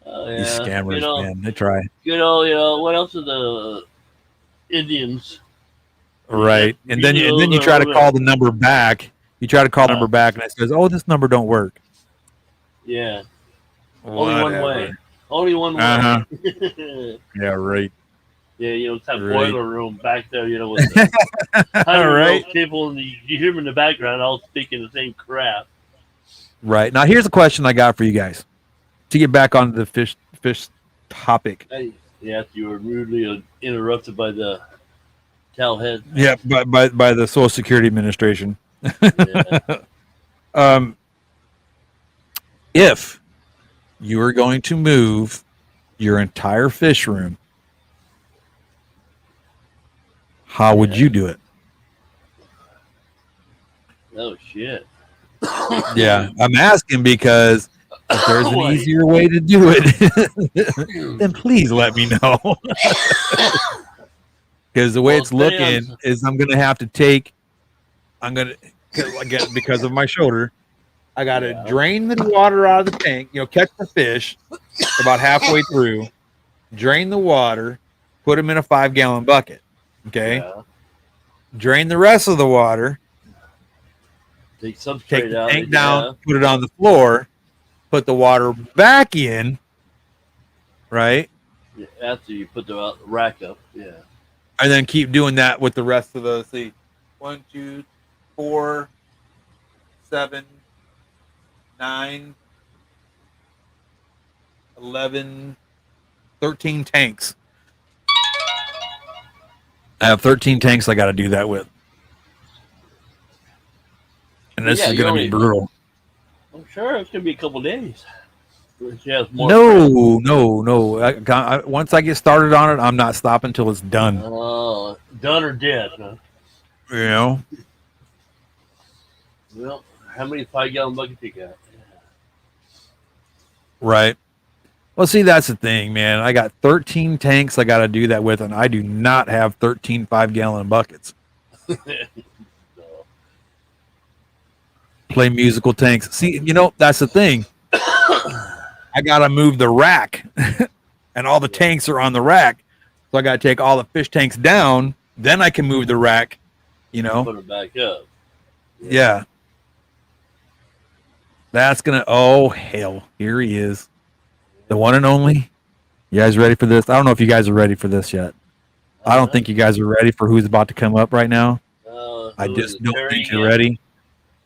Oh, yeah. These scammers, man, they try. What else are the Indians? Right. And then you try to call the number back. You try to call the number back, and it says, "Oh, this number don't work." Yeah. Whatever. Only one way. Uh-huh. Yeah, right. Yeah, it's that Right. boiler room back there, with the All right. people, and you hear them in the background all speaking the same crap. Right. Now, here's a question I got for you guys. To get back onto the fish topic. Yeah, you were rudely interrupted by the towelhead. Yeah, by the Social Security Administration. Yeah. If you are going to move your entire fish room, how would you do it? Oh, shit. Yeah, I'm asking because if there's an easier way to do it, then please let me know. Because the way it's looking is I'm going to have to because of my shoulder, I got to drain the water out of the tank, catch the fish about halfway through, drain the water, put them in a 5-gallon bucket. Okay. Yeah. Drain the rest of the water. Take the tank down, yeah. put it on the floor, put the water back in, right? Yeah, after you put the rack up, yeah. And then keep doing that with the rest of the 1, 2, 4, 7, 9, 11, 13 tanks. I have 13 tanks I got to do that with. And this is going to be brutal. I'm sure it's going to be a couple days. No. Once I get started on it, I'm not stopping until it's done. Oh, done or dead, huh? Well, how many 5-gallon buckets you got? Yeah. Right. Well, see, that's the thing, man. I got 13 tanks I got to do that with, and I do not have 13 5-gallon buckets. play musical tanks. See, that's the thing. I gotta move the rack, and all the tanks are on the rack, so I gotta take all the fish tanks down. Then I can move the rack. Put it back up. Yeah. That's gonna. Oh hell! Here he is, the one and only. You guys ready for this? I don't know if you guys are ready for this yet. I don't think you guys are ready for who's about to come up right now. I just don't think you're ready.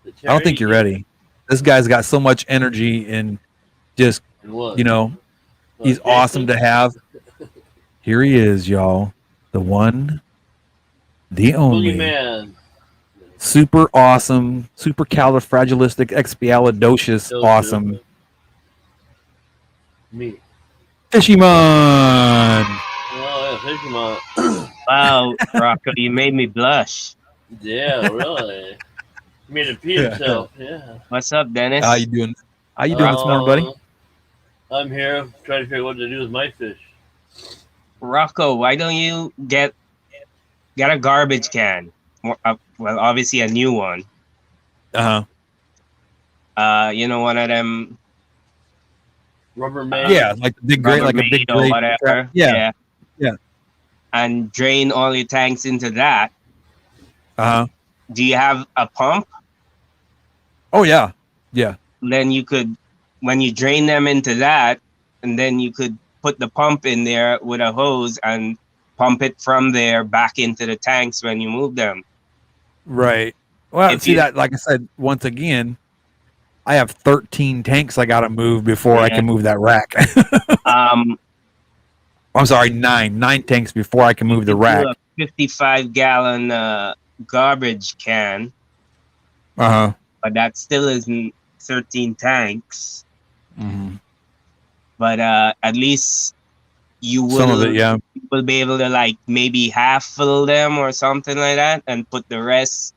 I don't think you're ready. This guy's got so much energy and just, he's awesome to have. Here he is, y'all. The one, the only. Man. Super awesome, super califragilisticexpialidocious awesome. Me. Fishymon. Oh, yeah, Fishymon. Wow, Rocco, you made me blush. Yeah, really. Made it pee himself. Yeah. What's up, Dennis? How you doing? How you doing this morning, buddy? I'm here trying to figure out what to do with my fish. Rocco, why don't you get a garbage can? Well, obviously a new one. One of them. Rubbermaid. Yeah, like the big grade, like a big or grade. whatever. Yeah. And drain all your tanks into that. Do you have a pump? Oh yeah, yeah. Then you could, when you drain them into that, and then you could put the pump in there with a hose and pump it from there back into the tanks when you move them. Right. Well, that, like I said, once again, I have 13 tanks I got to move before I can move that rack. I'm sorry, 9 tanks before I can move the rack. A 55-gallon garbage can. But that still isn't 13 tanks. Mm-hmm. But at least you will, some of it, you will be able to maybe half fill them or something like that and put the rest.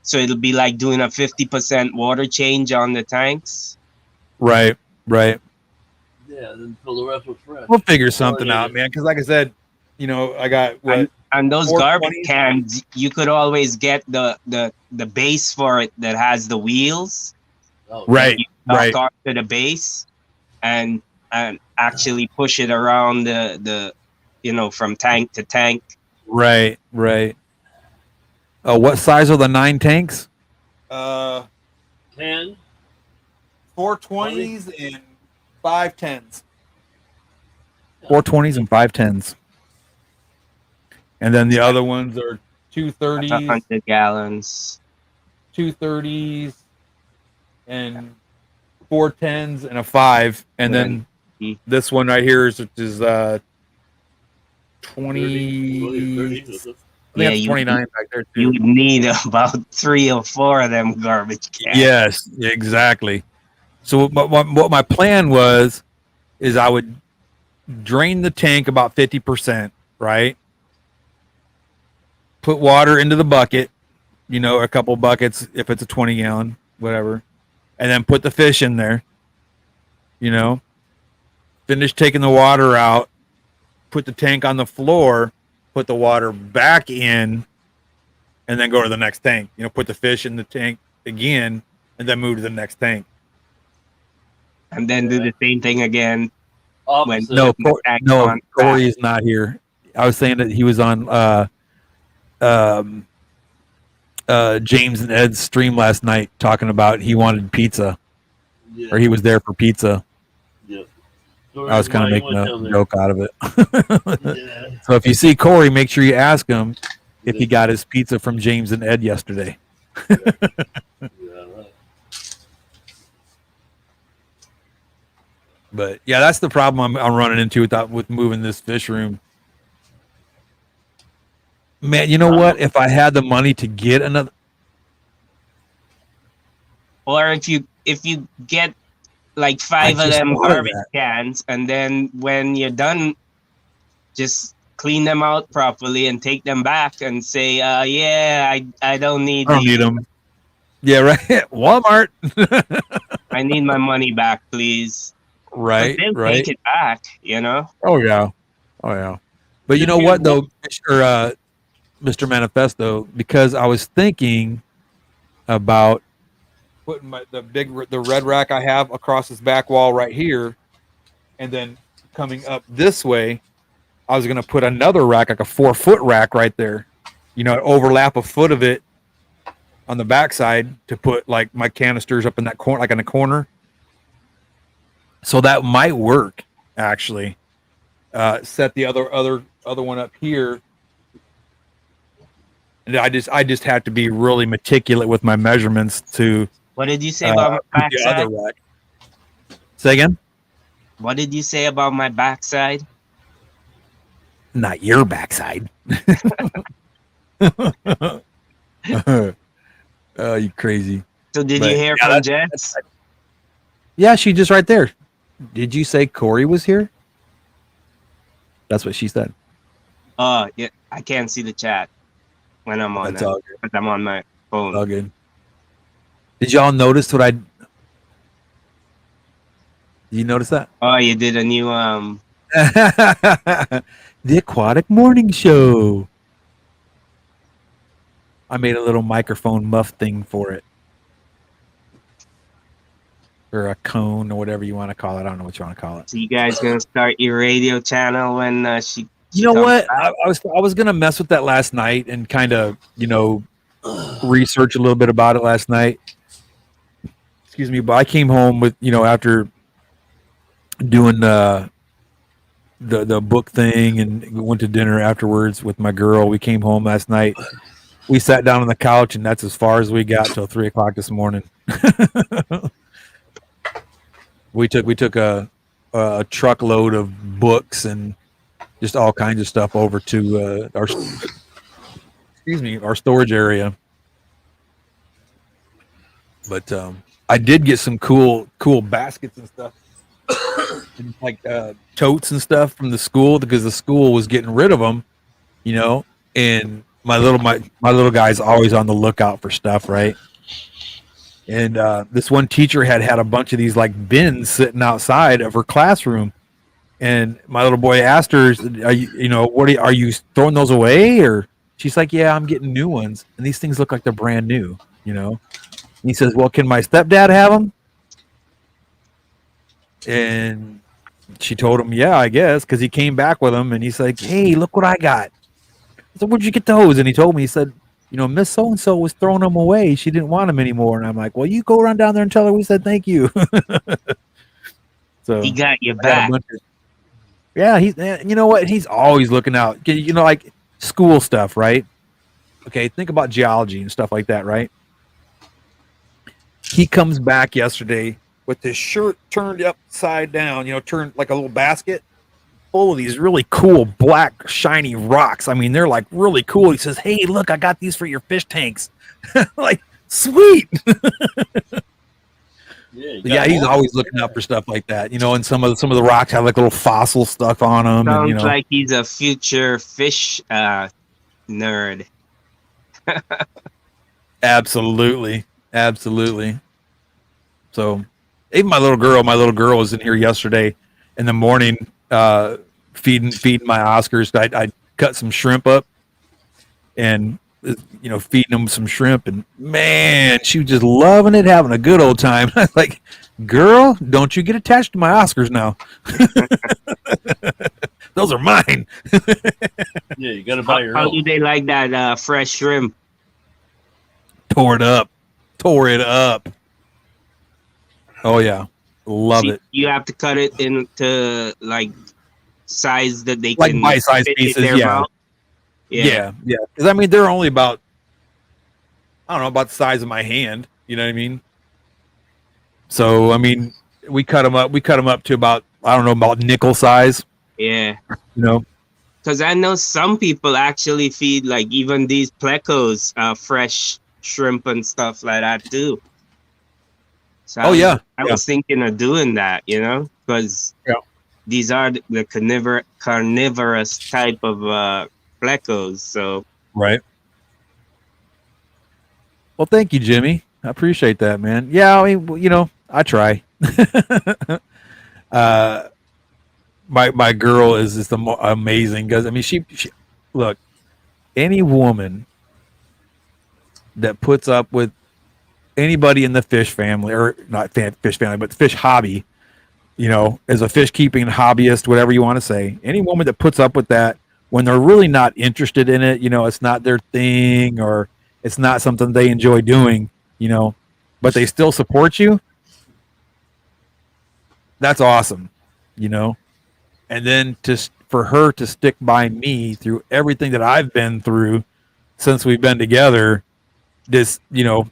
So it'll be like doing a 50% water change on the tanks. Right. Yeah, then fill the rest with fresh. We'll figure something out, man. Because like I said, I got what. And those garbage cans, you could always get the base for it that has the wheels. Right. Onto the base and actually push it around the from tank to tank. Right. What size are the 9 tanks? 10. 4 20s and 5 10s. 4 20s and 5 10s. And then the other ones are 2 30s. 100 gallons. 2 30s and 4 10s and a 5. And then this one right here is 20. Yeah, 29 back there too. You would need about 3 or 4 of them garbage cans. Yes, exactly. So what my plan was is I would drain the tank about 50%, right? Put water into the bucket, a couple buckets if it's a 20-gallon, whatever, and then put the fish in there. Finish taking the water out, put the tank on the floor, put the water back in, and then go to the next tank. Put the fish in the tank again, and then move to the next tank. And then do the same thing again. No, Corey is not here. I was saying that he was on James and Ed's stream last night talking about he wanted pizza, or he was there for pizza. Yeah. I was kind of making a joke out of it. So if you see Corey, make sure you ask him if he got his pizza from James and Ed yesterday. But yeah, that's the problem I'm running into with moving this fish room. Man, you know what? If I had the money to get another, or if you get like 5 of them garbage cans, and then when you're done, just clean them out properly and take them back and say, I don't need them. Yeah, right. Walmart. I need my money back, please. Right. Take it back, Oh yeah. But you know what though, Mr. Manifesto, because I was thinking about putting the red rack I have across this back wall right here, and then coming up this way, I was gonna put another rack, like a 4-foot rack, right there. You know, overlap a foot of it on the backside to put like my canisters up in that corner, like in the corner. So that might work actually. Set the other one up here. And I just have to be really meticulous with my measurements to. What did you say about my backside? Say again. What did you say about my backside? Not your backside. Oh, you crazy. So did you hear from Jess? Yeah, she just right there. Did you say Corey was here? That's what she said. Oh, yeah. I can't see the chat when I'm on that. But I'm on my phone. All good. Did y'all notice what Did you notice that? Oh, you did a new The Aquatic Morning Show. I made a little microphone muff thing for it. Or a cone or whatever you want to call it. I don't know what you want to call it. So you guys gonna start your radio channel when she You know what? I was gonna mess with that last night and kind of, research a little bit about it last night. Excuse me, but I came home with, after doing the book thing and went to dinner afterwards with my girl. We came home last night. We sat down on the couch and that's as far as we got till 3:00 this morning. We took a truckload of books and just all kinds of stuff over to our storage area. But I did get some cool baskets and stuff, and like totes and stuff from the school because the school was getting rid of them, And my little guy's always on the lookout for stuff, right? And this one teacher had a bunch of these like bins sitting outside of her classroom. And my little boy asked her, are you throwing those away? Or she's like, yeah, I'm getting new ones. And these things look like they're brand new, And he says, well, can my stepdad have them? And she told him, yeah, I guess. Cause he came back with them and he's like, hey, look what I got. I said, where'd you get those? And he told me, he said, Miss So-and-so was throwing them away. She didn't want them anymore. And I'm like, well, you go run down there and tell her we said thank you. So he got your back. Yeah, you know what? He's always looking out. Like school stuff, right? Okay, think about geology and stuff like that, right? He comes back yesterday with his shirt turned upside down, turned like a little basket full of these really cool black shiny rocks. I mean, they're like really cool. He says, hey, look, I got these for your fish tanks. Like, sweet. Yeah, he's always looking out for stuff like that, and some of the rocks have like little fossil stuff on them. Sounds like he's a future fish nerd. Absolutely. So even my little girl was in here yesterday in the morning, feeding my Oscars. I cut some shrimp up and feeding them some shrimp, and man, she was just loving it, having a good old time. I was like, girl, don't you get attached to my Oscars now. Those are mine. Yeah, you gotta buy your own. How do they like that fresh shrimp? Tore it up. Oh yeah, love it. You have to cut it into like size that they like can bite-sized pieces. Yeah. Because I mean, they're only about, I don't know, about the size of my hand. You know what I mean? So I mean, we cut them up to about, I don't know, about nickel size. Yeah. Because I know some people actually feed like even these plecos fresh shrimp and stuff like that too. So I was thinking of doing that, because these are the carnivorous type of plecos. So right. Well, thank you, Jimmy. I appreciate that, man. Yeah, I mean, I try. My girl is just amazing because I mean, she look, any woman that puts up with anybody in the fish family, or not fish family, but the fish hobby, you know, as a fish keeping hobbyist, whatever you want to say, any woman that puts up with that when they're really not interested in it, you know, it's not their thing or it's not something they enjoy doing, you know, but they still support you. That's awesome, you know. And then for her to stick by me through everything that I've been through since we've been together, this, you know,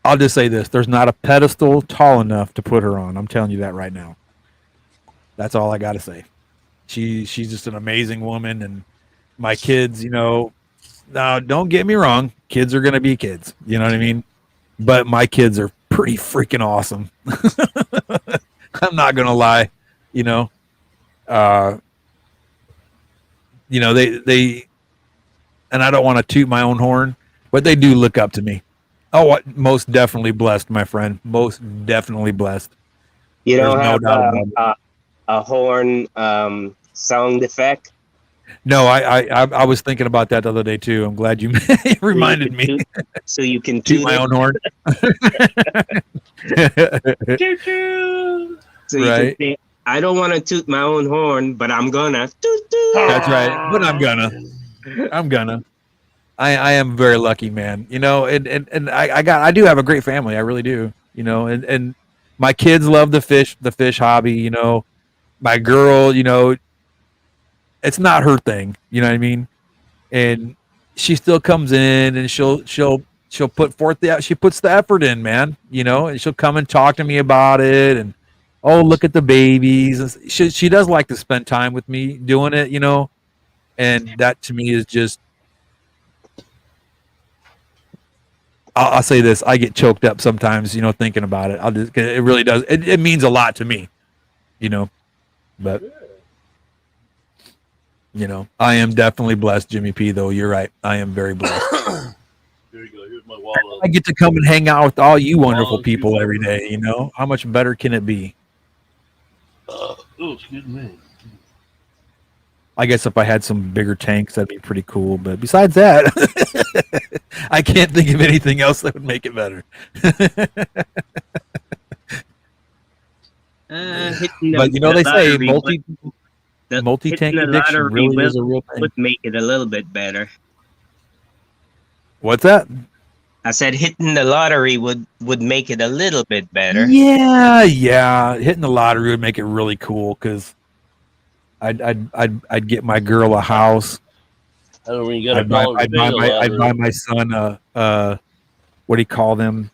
I'll just say this: there's not a pedestal tall enough to put her on. I'm telling you that right now. That's all I got to say. She's just an amazing woman, and my kids, you know, now don't get me wrong, kids are gonna be kids. You know what I mean? But my kids are pretty freaking awesome. I'm not gonna lie, you know. You know, they and I don't want to toot my own horn, but they do look up to me. Oh, most definitely blessed, my friend. Most definitely blessed. You don't There's have no doubt about it. a horn sound effect? No, I was thinking about that the other day too. I'm glad you reminded me. So you can Toot my own horn. So you Right. can say, I don't want to toot my own horn, but I'm gonna. Toot, toot. That's right. But I'm gonna. I am very lucky, man. You know, and I do have a great family. I really do. You know, and my kids love the fish hobby. You know, my girl, you know, it's not her thing. You know what I mean? And she still comes in and she'll put forth she puts the effort in, man. You know, and she'll come and talk to me about it. And oh, look at the babies. And she does like to spend time with me doing it. You know, and that to me is just. I'll say this: I get choked up sometimes, you know, thinking about it. It really does. It means a lot to me, you know. But you know, I am definitely blessed, Jimmy P. Though you're right, I am very blessed. Here you go. Here's my wallet. I get to come and hang out with all you wonderful people every day. You know, how much better can it be? Oh, excuse me. I guess if I had some bigger tanks, that'd be pretty cool. But besides that, I can't think of anything else that would make it better. But you know, they say multi-tank addiction really is a real thing. Would make it a little bit better. What's that? I said hitting the lottery would make it a little bit better. Yeah. Hitting the lottery would make it really cool because I'd get my girl a house. I don't mean you got I'd buy my son a what do you call them?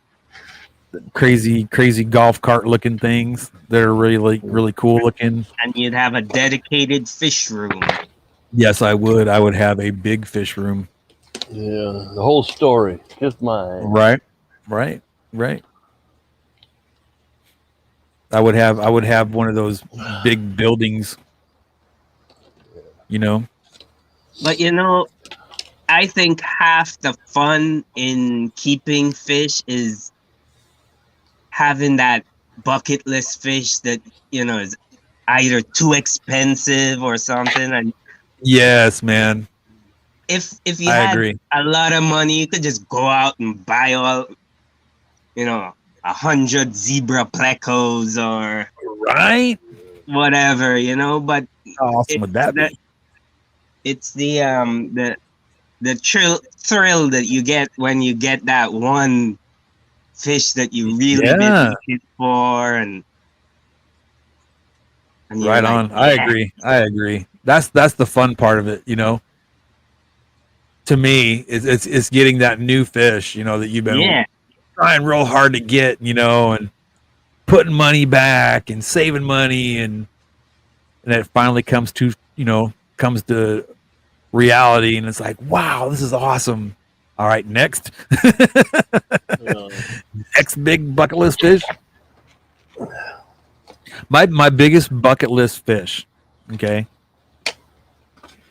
Crazy golf cart looking things that are really cool looking. And you'd have a dedicated fish room. Yes, I would. I would have a big fish room. Yeah, the whole story, just mine. Right. I would have one of those big buildings. You know. But you know, I think half the fun in keeping fish is having that bucket list fish that, you know, is either too expensive or something. And yes, man. If you had a lot of money, you could just go out and buy all, you know, 100 zebra plecos or right, whatever, you know. But how awesome would that be? It's the thrill that you get when you get that one fish that you really didn't hit for, and right on. Yeah. I agree. That's the fun part of it, you know. To me, it's getting that new fish, you know, that you've been trying real hard to get, you know, and putting money back and saving money, and it finally comes to reality, and it's like, wow, this is awesome. All right, next. Next big bucket list fish. My biggest bucket list fish, okay?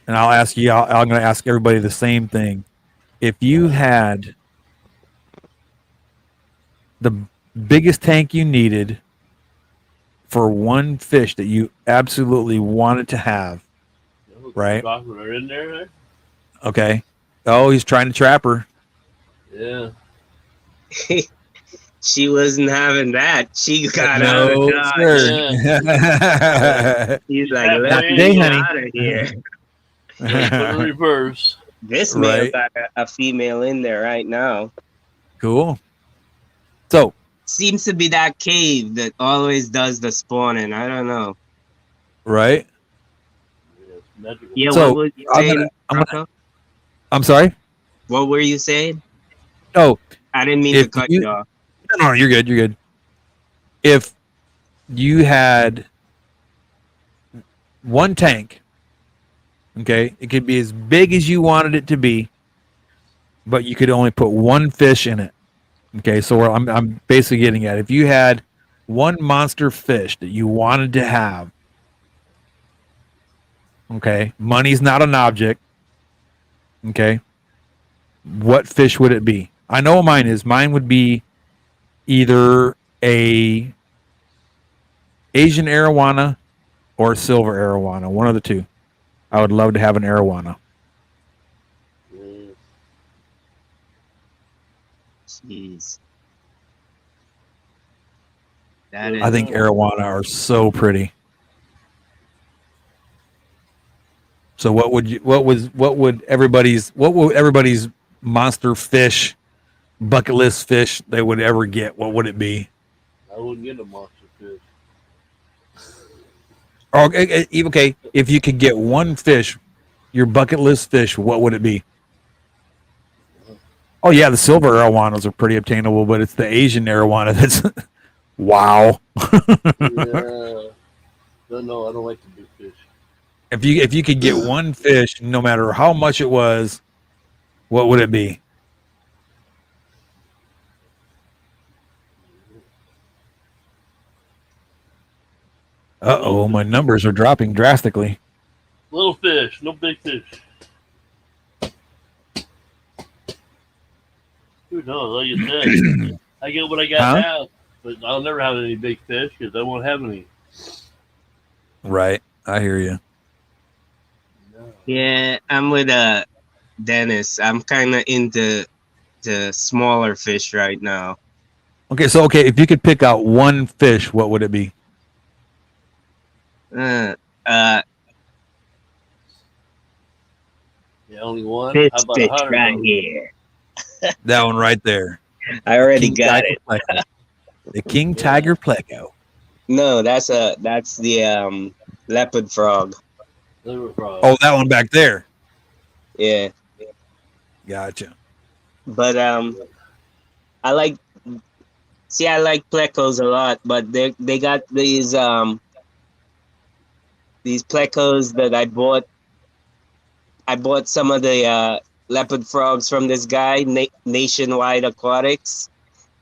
And I'll ask you, I'm going to ask everybody the same thing. If you had the biggest tank you needed for one fish that you absolutely wanted to have, right? In there. Okay. Oh, he's trying to trap her. Yeah. she wasn't having that. She got out of No, Dodge. sir. He's like, Halfway, let me today, get honey. out of here. Put in reverse. This male Right. got a female in there right now. Cool. So, Seems to be that cave that always does the spawning. I don't know. right. Magical. Yeah, So, what was you I'm saying, gonna- Rocco? I'm sorry. What were you saying? Oh, I didn't mean to If cut you- you off. no, you're good. You're good. If you had one tank, okay, it could be as big as you wanted it to be, but you could only put one fish in it. Okay, so I'm basically getting at, if you had one monster fish that you wanted to have, okay, money's not an object, okay, what fish would it be? I know what mine is. Mine would be either a Asian arowana or silver arowana, one of the two. I would love to have an arowana. Jeez. That is I think arowana are so pretty. So what would everybody's monster fish, bucket list fish they would ever get? What would it be? I wouldn't get a monster fish. Or, okay, if you could get one fish, your bucket list fish, what would it be? Oh yeah, the silver arowanas are pretty obtainable, but it's the Asian arowana that's wow. Yeah. No, I don't like the big fish. If you could get one fish, no matter how much it was, what would it be? Uh-oh, my numbers are dropping drastically. Little fish, no big fish. Who knows? Like you said, I get what I got Huh? now, but I'll never have any big fish because I won't have any. Right, I hear you. No. Yeah, I'm with Dennis. I'm kind of into the smaller fish right now. Okay, if you could pick out one fish, what would it be? Uh, Yeah, only one. Fish How about fish 100? right of them? here. That one right there. I already King got Tiger it. Pleco. The King Tiger Pleco. No, that's the leopard frog. Liver frog. Oh, that one back there. Yeah, Gotcha. but I like plecos a lot, but they got these plecos that I bought. I bought some of the leopard frogs from this guy, Nationwide Aquatics,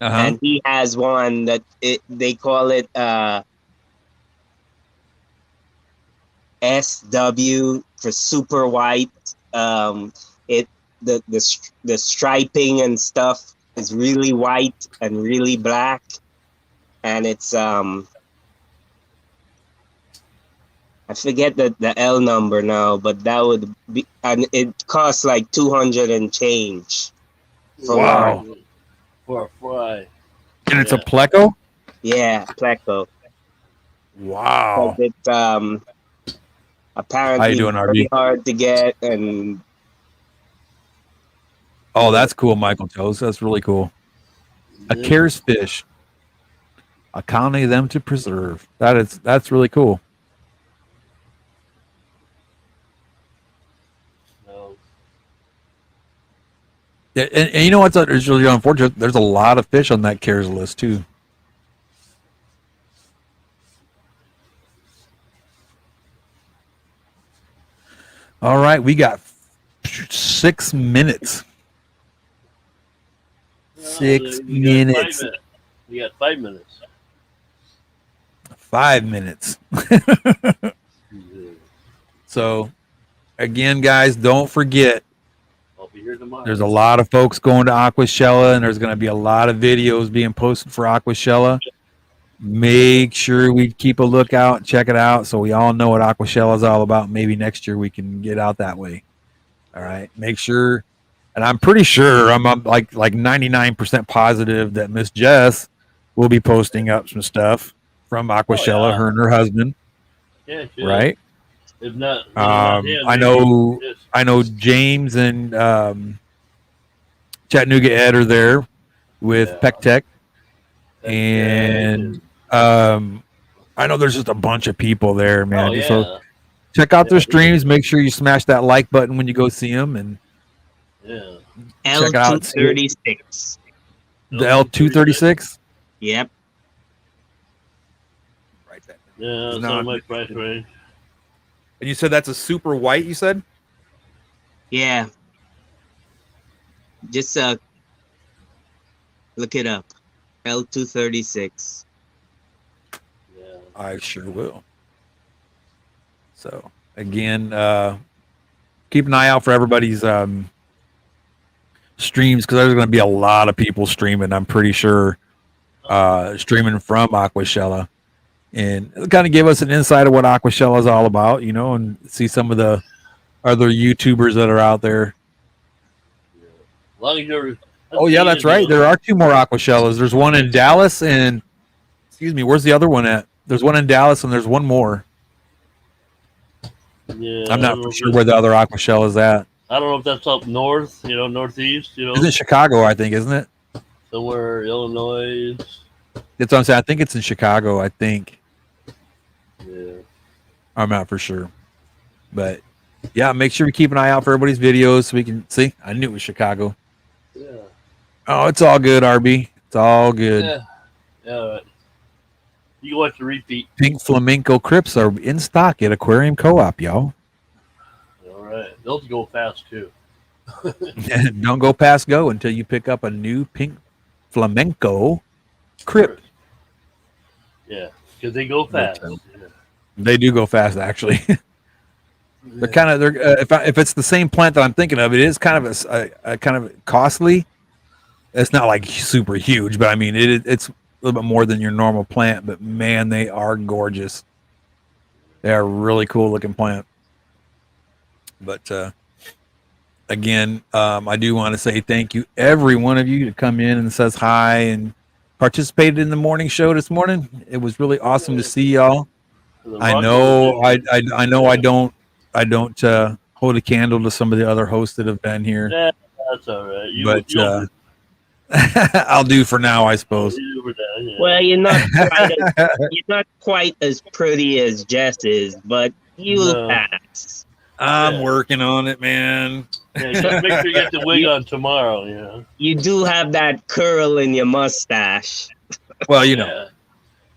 and he has one that they call it SW for super white. The striping and stuff is really white and really black, and it's I forget the L number now, but that would be, and it costs like 200 and change. For Wow. one. For a fry. And it's a Yeah. Pleco? Yeah, pleco. Wow. But it's apparently How you doing, very RB? hard to get, and Oh, that's cool, Michael Toes. That's really cool. A Yeah. cares fish. A colony of them to preserve. That's really cool. No. Yeah, and you know what's it's really unfortunate? There's a lot of fish on that cares list too. All right, we got 6 minutes. No, 6 you got 5 minutes. You got 5 minutes. 5 minutes. So, again, guys, don't forget, I'll be here tomorrow. there's a lot of folks going to Aquashella, and there's going to be a lot of videos being posted for Aquashella. Make sure we keep a lookout and check it out so we all know what Aquashella is all about. Maybe next year we can get out that way. All right. Make sure And I'm pretty sure I'm like 99% positive that Miss Jess will be posting up some stuff from Aquashella, her and her husband. Yeah, sure. Right. If not, not him, I know James and Chattanooga Ed are there with Peck Tech, and I know there's just a bunch of people there, man. Oh, yeah. So check out their streams. Make sure you smash that like button when you go see them, and check it out. L236. The L236. Yep. Right there. Yeah, that's not my price range. And you said that's a super white. You said. Yeah. Just look it up. L236. Yeah. I sure will. So again, keep an eye out for everybody's streams, because there's going to be a lot of people streaming. I'm pretty sure streaming from Aquashella, and it'll kind of give us an insight of what Aquashella is all about, you know, and see some of the other YouTubers that are out there. Oh yeah, that's right. There are 2 more Aquashellas. There's one in Dallas, and where's the other one at? There's one in Dallas, and there's one more. Yeah, I'm not for sure where the other Aquashella is at. I don't know if that's up north, northeast, It's in Chicago, I think, isn't it? Somewhere Illinois. That's what I'm saying. I think it's in Chicago, I think. Yeah. I'm not for sure. But yeah, make sure we keep an eye out for everybody's videos so we can see. I knew it was Chicago. Yeah. Oh, it's all good, RB. It's all good. Yeah. All right. You can watch the repeat. Pink flamenco crypts are in stock at Aquarium Co-op, y'all. All right. They'll go fast too. Don't go past go until you pick up a new pink flamenco crypt. Yeah, because they go fast. They do go fast, actually. They're kind of if it's the same plant that I'm thinking of, it is kind of a kind of costly. It's not like super huge, but I mean it's a little bit more than your normal plant. But man, they are gorgeous. They are a really cool looking plant. But again, I do want to say thank you, every one of you, to come in and says hi and participated in the morning show this morning. It was really awesome to see y'all. I know I don't hold a candle to some of the other hosts that have been here. Yeah, that's all right. I'll do for now, I suppose. Well, you're not quite as pretty as Jess is, but you'll pass. I'm working on it, man. Yeah, just make sure you get the wig on tomorrow. Yeah. You do have that curl in your mustache. Well, you know.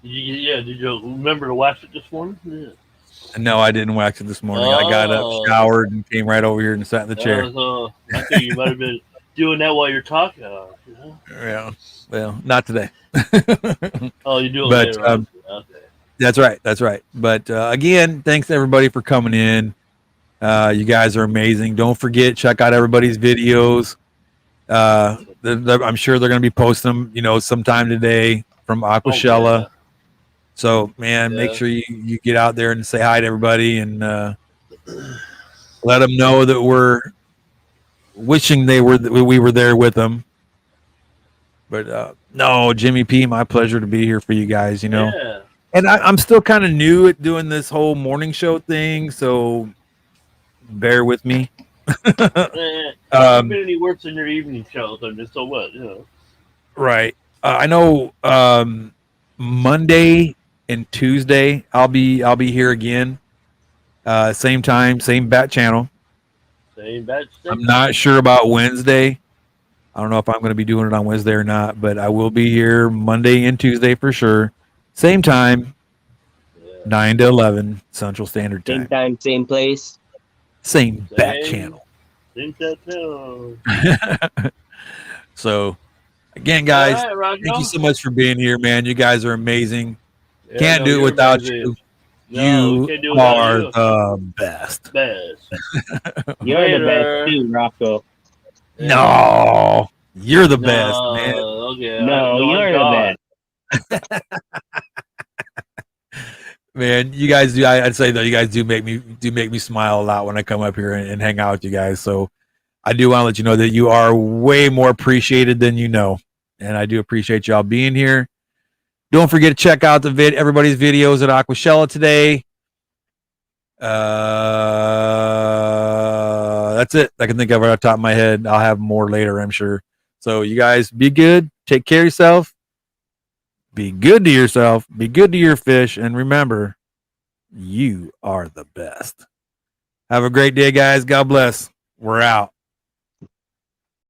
Yeah. Did you remember to wax it this morning? Yeah. No, I didn't wax it this morning. I got up, showered, and came right over here and sat in the chair. I think you might have been doing that while you're talking. Yeah. Well, not today. Oh, you do it later on. Okay. That's right. But again, thanks to everybody for coming in. You guys are amazing. Don't forget, check out everybody's videos. I'm sure they're going to be posting them, sometime today from Aquashella. Oh, so, man, make sure you get out there and say hi to everybody and let them know that we're wishing we were there with them. But no, Jimmy P, my pleasure to be here for you guys. Yeah. And I'm still kind of new at doing this whole morning show thing, so bear with me. Community works in your evening shows, and so what? Right. I know Monday and Tuesday I'll be here again. Same time, same bat channel. Same bat. I'm not sure about Wednesday. I don't know if I'm going to be doing it on Wednesday or not, but I will be here Monday and Tuesday for sure. Same time, 9 to 11 Central Standard Time. Same time, same place. Same bat channel. Same bat channel. So, again, guys, thank you so much for being here, man. You guys are amazing. Can't do it without you. You are the best. You're the best too, Rocco. No, you're the best, man. Okay. No, you're the best. Man, you guys do. I'd say though, you guys do make me smile a lot when I come up here and hang out with you guys. So I do want to let you know that you are way more appreciated than you know. And I do appreciate y'all being here. Don't forget to check out everybody's videos at Aquashella today. That's it. I can think of it off the top of my head. I'll have more later, I'm sure. So you guys be good. Take care of yourself. Be good to yourself. Be good to your fish. And remember, you are the best. Have a great day, guys. God bless. We're out.